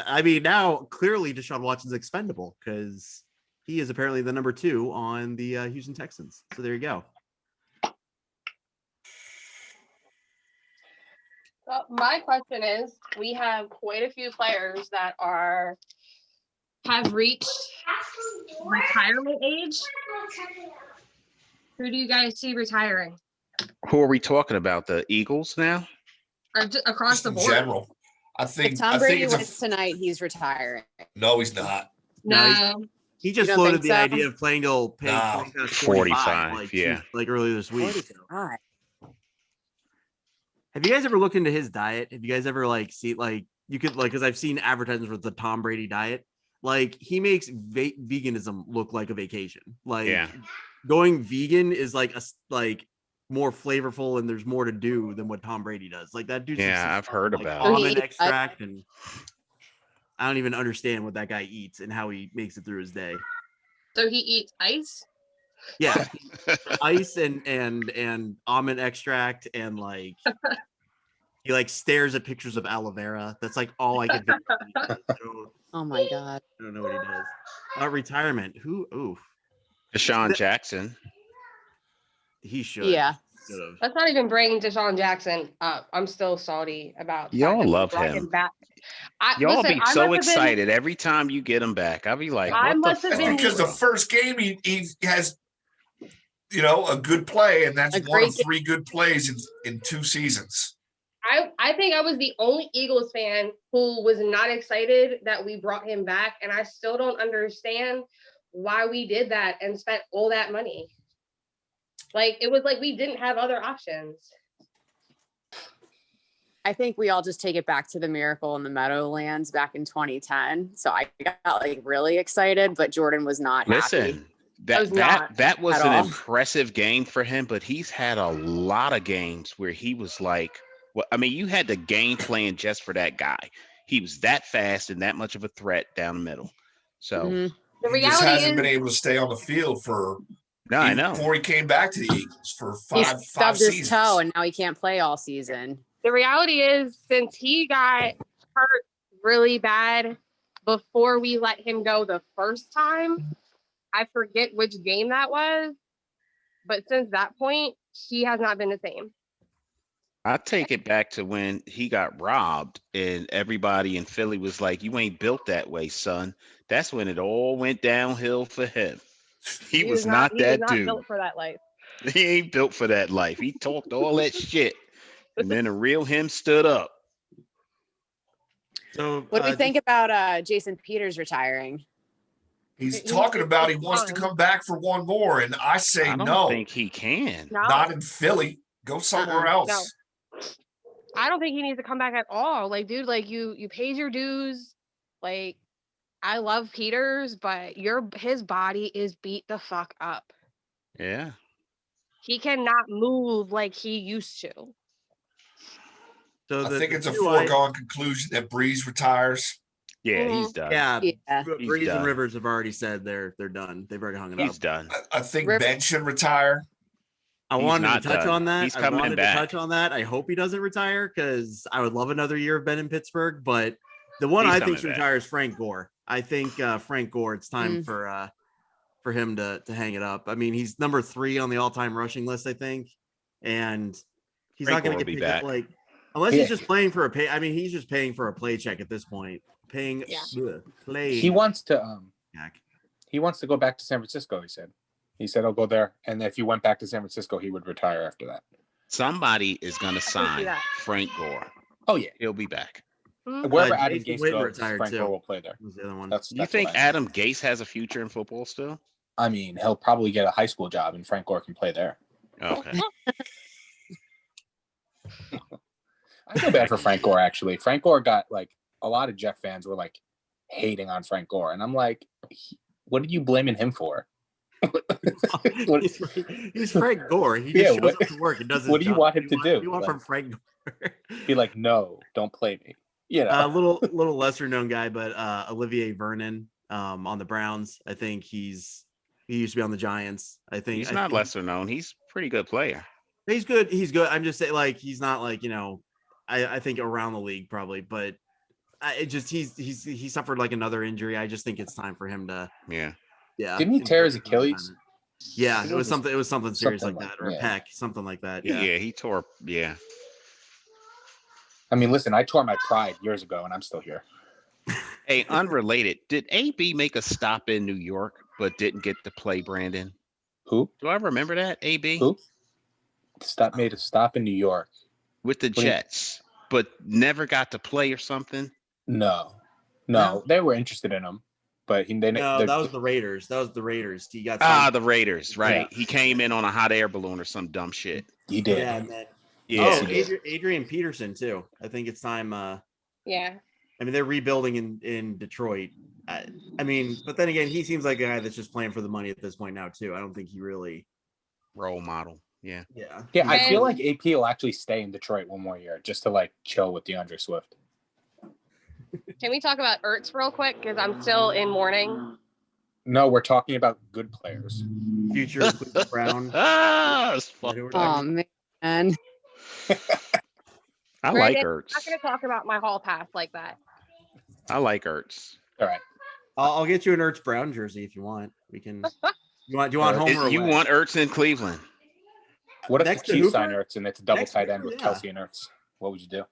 I mean, now clearly Deshaun Watson's expendable because he is apparently the number 2 on the Houston Texans. So there you go. So my question is, we have quite a few players that have reached retirement age. Who do you guys see retiring? Who are we talking about? The Eagles now? Or across Just the in board? general. I If think Tom Brady it's wins tonight, he's retiring. no, he's not. No. He just You don't floated think the so? idea of playing till No. 45, yeah. like earlier this week. 45. Have you guys ever looked into his diet? Have you guys ever see you could because I've seen advertisements for the Tom Brady diet. Like he makes veganism look like a vacation. Like going vegan is like more flavorful and there's more to do than what Tom Brady does. Like that dude. Yeah, I've heard about almond it. extract, and I don't even understand what that guy eats and how he makes it through his day. So he eats ice? Yeah, ice and almond extract and he stares at pictures of aloe vera. That's like all I can think of. Oh my God. I don't know what he does. Retirement. Who? Oof. Deshaun Jackson. He should. Yeah. Let's not even bring Deshaun Jackson up. I'm still salty about the fact Y'all that we love brought him. back. Y'all Listen, be I so must have been- excited every time you get him back. I'll be like, I what must the have fuck? been- Because the first game he has, a good play, and that's A one of great 3 good plays in 2 seasons. I think I was the only Eagles fan who was not excited that we brought him back, and I still don't understand why we did that and spent all that money. It was like we didn't have other options. I think we all just take it back to the Miracle in the Meadowlands back in 2010. So I got really excited, but Jordan was not happy. Listen, that was at an all. impressive game for him, but he's had a lot of games where he was like, well, I mean, you had the game plan just for that guy. He was that fast and that much of a threat down the middle. So Mhm. The He just reality hasn't is, been able to stay on the field I know. before he came back to the Eagles for He five stubbed his seasons. toe and now he can't play all season. the reality is, since he got hurt really bad before we let him go the first time, I forget which game that was, but since that point, he has not been the same. I take it back to when he got robbed and everybody in Philly was like, you ain't built that way, son. That's when it all went downhill for him. He was not that dude. Built for that life. He ain't built for that life. He talked all that shit. And then the real him stood up. So What do we think about Jason Peters retiring? He's talking about he wants to come back for one more, and I say I don't no, think he can. No, not in Philly. Go somewhere else. No. I don't think he needs to come back at all. Dude, you paid your dues. I love Peters, but his body is beat the fuck up. Yeah. He cannot move like he used to. So I think it's a 2 foregone conclusion that Breeze retires. Yeah, Mhm. he's done. Yeah, Yeah. Breeze done. and Rivers have already said they're done. They've already hung it He's up. done. I think River- Ben should retire. I He's wanted to not touch done. on that. He's I coming wanted back. to touch on that. I hope he doesn't retire because I would love another year of Ben in Pittsburgh. But the one He's I think should coming back. retire is Frank Gore. I think Frank Gore. It's time for him to hang it up. I mean, he's number 3 on the all-time rushing list, I think, and he's Frank not going Gore to will get be paid, back. unless Yeah. he's just playing for a pay. I mean, he's just paying for a paycheck at this point. Playing. He wants to go back to San Francisco, he said he'll go there, and if he went back to San Francisco he would retire after that. Somebody is going to see sign that. Frank Gore. Oh yeah. He'll be back. Wherever Adam Jason Gase Witten goes, retired, Frank too. Gore will play there. Was the other one. That's You think what I know. Adam Gase has a future in football still? I mean, he'll probably get a high school job, and Frank Gore can play there. Okay. I feel bad for Frank Gore, actually. Frank Gore got, like, a lot of Jet fans were, like, hating on Frank Gore. And I'm like, what are you blaming him for? He's Frank Gore. He just shows up to work and does his What do you job. want him to do? What do you want Like, from Frank Gore? be like, no, don't play me. You know, A little lesser known guy, but Olivier Vernon on the Browns. I think he used to be on the Giants. I think He's not lesser known. He's a pretty good player. he's good. He's good. I'm just saying, like, he's not like, I think around the league probably, but he suffered like another injury. I just think it's time for him to Yeah. didn't he tear his Achilles? Yeah, it was something serious like that, or a yeah. pec, something like that. Yeah, he tore. Yeah. I mean, listen, I tore my pride years ago, and I'm still here. Hey, unrelated. Did AB make a stop in New York but didn't get to play, Brandon? Who? Do I remember that? AB? Who? Made a stop in New York With the Jets, but never got to play or something? No, No? they were interested in him, but No, that was the Raiders. He got signed. The Raiders, right? He came in on a hot air balloon or some dumb shit. He did. Yeah, and then, Yeah. Adrian Peterson too. I think it's time. Yeah. I mean, they're rebuilding in Detroit. I mean, but then again, he seems like a guy that's just playing for the money at this point now too. I don't think he really Role model. Yeah. Yeah, I feel like AP will actually stay in Detroit one more year just to like chill with DeAndre Swift. Can we talk about Ertz real quick? Because I'm still in mourning. No, we're talking about good players. future Cleveland Brown. It's fucked Oh up. man. I like Brandon, Ertz. I'm not going to talk about my hall pass like that. I like Ertz. All right. I'll get you an Ertz Brown jersey if you want. We can. Do you want home or You away? want Ertz in Cleveland? What if Next the to Chiefs sign Hooper? Ertz and it's a double Next tight to end with Hooper, Kelsey and Ertz? What would you do?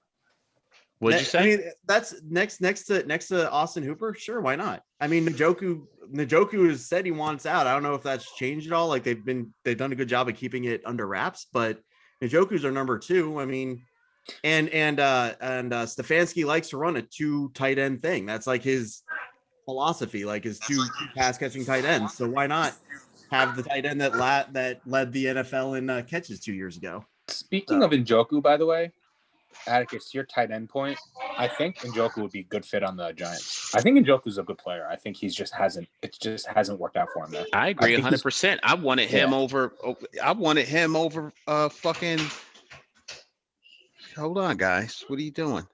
What'd you say? I mean, that's next to Austin Hooper. Sure, why not? I mean, Njoku has said he wants out. I don't know if that's changed at all. Like they've done a good job of keeping it under wraps, but Njoku's our number 2. I mean, and Stefanski likes to run a 2 tight end thing. That's like his philosophy, like his 2 pass catching tight ends. So why not have the tight end that led the NFL in catches 2 years ago? Speaking of Njoku, by the way, Atticus, your tight end point, I think Njoku would be a good fit on the Giants. I think Njoku's a good player. I think it just hasn't worked out for him there. I agree 100%. I wanted him over. Fucking. Hold on, guys. What are you doing?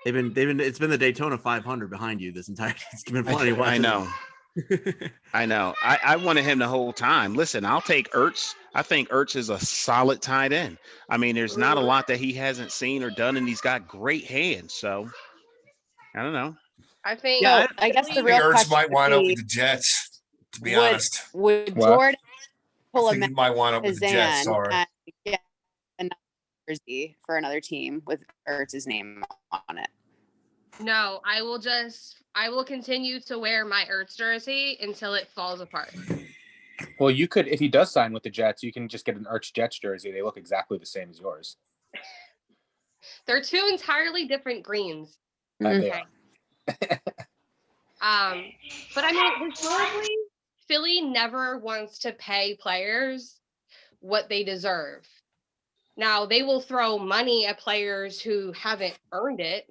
It's been the Daytona 500 behind you this entire. It's been funny. I know. I know. I wanted him the whole time. Listen, I'll take Ertz. I think Ertz is a solid tight end. I mean, there's not a lot that he hasn't seen or done, and he's got great hands. So, I don't know. I think. Yeah, I guess the I think real Ertz question might wind up would with be, the Jets. To be would honest, would What? Jordan pull I a think he might wind up with the Jets. Kazan Sorry. and get another jersey for another team with Ertz's name on it? No, I will continue to wear my Ertz jersey until it falls apart. Well, you could, if he does sign with the Jets, you can just get an Ertz Jets jersey. They look exactly the same as yours. They're 2 entirely different greens. They Okay. are. But I mean, historically, Philly never wants to pay players what they deserve. Now, they will throw money at players who haven't earned it.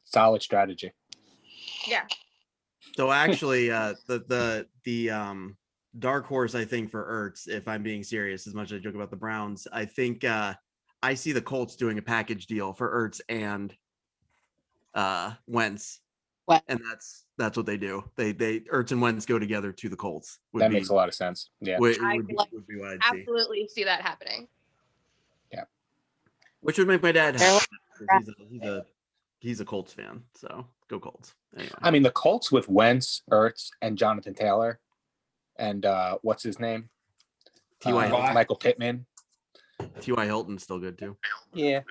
Solid strategy. Yeah. So actually, the dark horse, I think, for Ertz, if I'm being serious, as much as I joke about the Browns, I think I see the Colts doing a package deal for Ertz and Wentz. What? And that's what they do. They Ertz and Wentz go together to the Colts. That makes a lot of sense. Yeah. Would I be what I'd see. absolutely see that happening. Yeah. Which would make my dad They're happy. He's a Colts fan, so go Colts. Anyway. I mean, the Colts with Wentz, Ertz, and Jonathan Taylor, and what's his name? T.Y. Hilton. Michael Pittman. T.Y. Hilton's still good too. Yeah.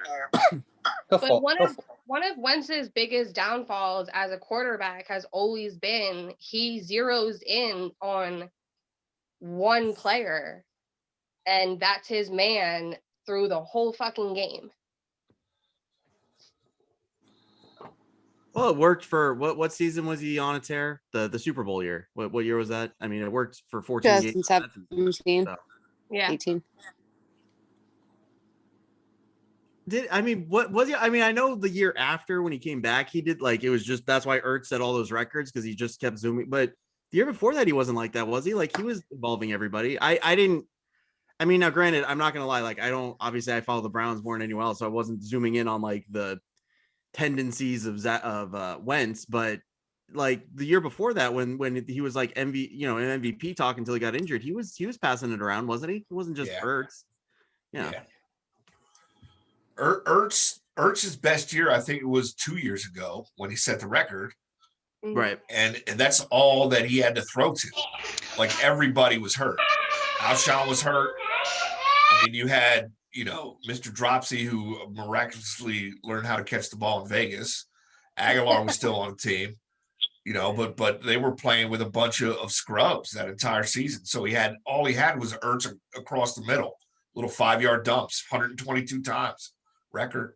But one of Wentz's biggest downfalls as a quarterback has always been he zeroes in on one player, and that's his man through the whole fucking game. Well, it worked for what season was he on a tear? The Super Bowl year. What year was that? I mean, it worked for 14 games. 2017, So. Yeah. 18. What was he? I mean, I know the year after when he came back, he did like it was just that's why Ertz set all those records because he just kept zooming. But the year before that, he wasn't like that, was he? Like he was involving everybody. I didn't. I mean, now granted, I'm not gonna lie. Like I don't obviously I follow the Browns more than anyone else, so I wasn't zooming in on like the tendencies of Wentz, but like the year before that, when he was like an MVP talk until he got injured, he was passing it around, wasn't he? It wasn't just Ertz. Yeah. Ertz's best year, I think it was 2 years ago when he set the record. Right. And that's all that he had to throw to. Like everybody was hurt. Alshon was hurt. I mean, you had, Mr. Dropsy who miraculously learned how to catch the ball in Vegas. Aguilar was still on the team, but they were playing with a bunch of scrubs that entire season. So all he had was Ertz across the middle, little 5-yard dumps, 122 times record.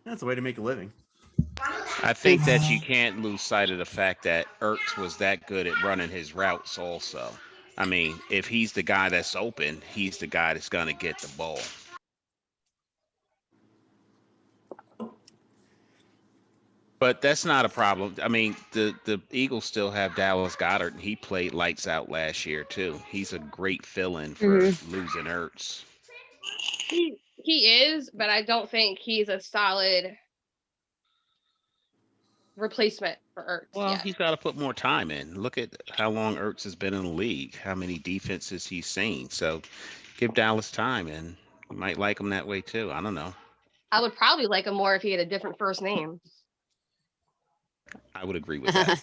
That's a way to make a living. I think that you can't lose sight of the fact that Ertz was that good at running his routes also. I mean, if he's the guy that's open, he's the guy that's going to get the ball. But that's not a problem. I mean, the Eagles still have Dallas Goedert, and he played lights out last year too. He's a great fill-in for losing Ertz. He is, but I don't think he's a solid replacement for Ertz. Well, he's got to put more time in. Look at how long Ertz has been in the league, how many defenses he's seen. So give Dallas time, and you might like him that way too. I don't know. I would probably like him more if he had a different first name. I would agree with that.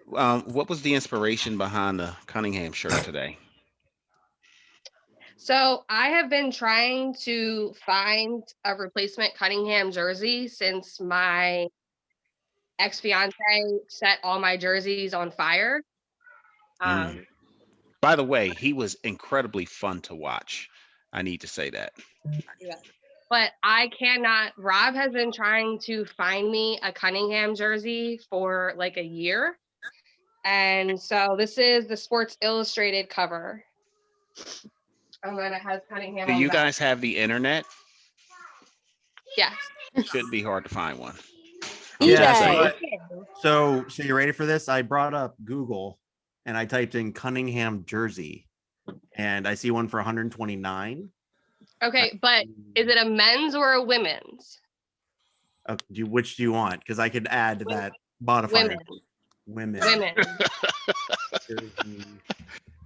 What was the inspiration behind the Cunningham shirt today? So I have been trying to find a replacement Cunningham jersey since my ex-fiance set all my jerseys on fire. By the way, he was incredibly fun to watch. I need to say that. Yeah. But I cannot. Rob has been trying to find me a Cunningham jersey for like a year. And so this is the Sports Illustrated cover. And then it has Cunningham. Do you guys have the internet? Yes. Shouldn't be hard to find one. Yeah. So you ready for this? I brought up Google and I typed in Cunningham jersey and I see one for 129. Okay, but is it a men's or a women's? Which do you want? Because I could add that modifier. Women.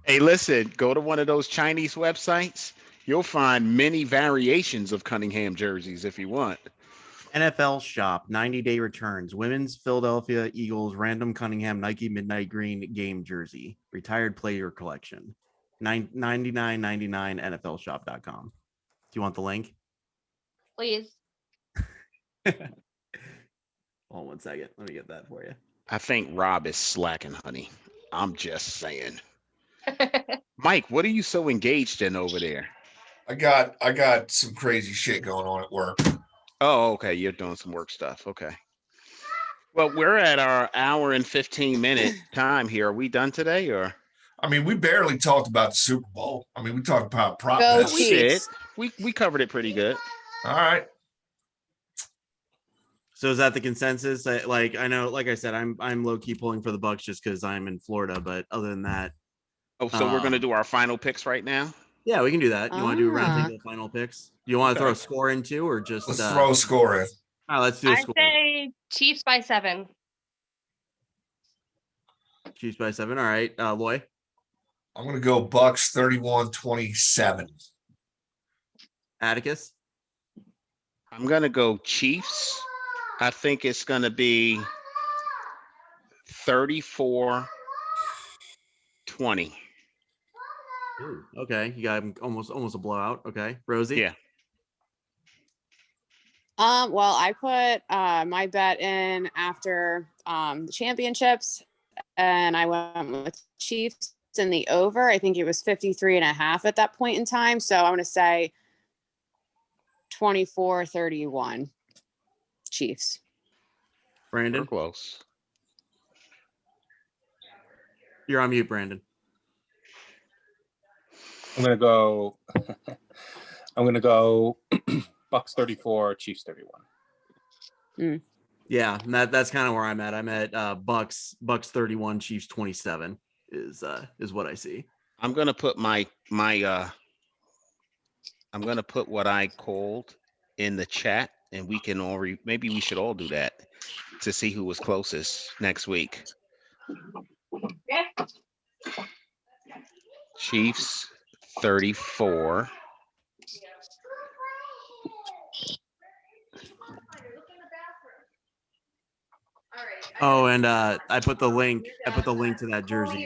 Hey, listen, go to one of those Chinese websites. You'll find many variations of Cunningham jerseys if you want. NFL Shop, 90-day returns. Women's Philadelphia Eagles random Cunningham Nike Midnight Green game jersey. Retired player collection. $99.99 NFLshop.com. Do you want the link? Please. Hold on 1 second. Let me get that for you. I think Rob is slacking, honey. I'm just saying. Mike, what are you so engaged in over there? I got some crazy shit going on at work. Oh, okay. You're doing some work stuff. Okay. Well, we're at our hour and 15-minute time here. Are we done today, or? I mean, we barely talked about the Super Bowl. I mean, we talked about prop Go bets. We did. We covered it pretty good. All right. So is that the consensus? I know, like I said, I'm low key pulling for the Bucks just because I'm in Florida. But other than that, so we're gonna do our final picks right now. Yeah, we can do that. You want to do a round table final picks? Do you want to throw a score in too, or just let's throw a score in? All right, let's do a I score. say Chiefs by 7. Chiefs by 7. All right, Loy. I'm gonna go Bucks 31-27. Atticus. I'm gonna go Chiefs. I think it's gonna be 34-20. Ooh, okay, you got almost a blowout. Okay, Rosie. Yeah. Well, I put my bet in after the championships, and I went with Chiefs in the over. I think it was 53.5 at that point in time. So I'm going to say 24-31 Chiefs. Brandon, We're close. you're on mute, Brandon. I'm gonna go. I'm gonna go. Bucks 34, Chiefs 31. Yeah, that's kind of where I'm at. I'm at Bucks 31, Chiefs 27 is what I see. I'm gonna put I'm gonna put what I called in the chat, and we can all maybe we should all do that to see who was closest next week. Yeah. Chiefs 34. Oh, and I put the link to that jersey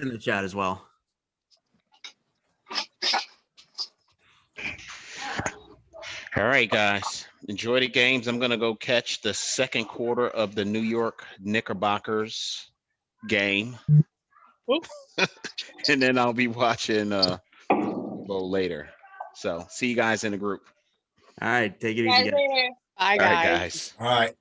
in the chat as well. All right, guys. Enjoy the games. I'm gonna go catch the second quarter of the New York Knickerbockers game. And then I'll be watching Bowl later. So see you guys in the group. All right, take it easy, Guys, guys. later. Bye, All right, guys. guys. All right.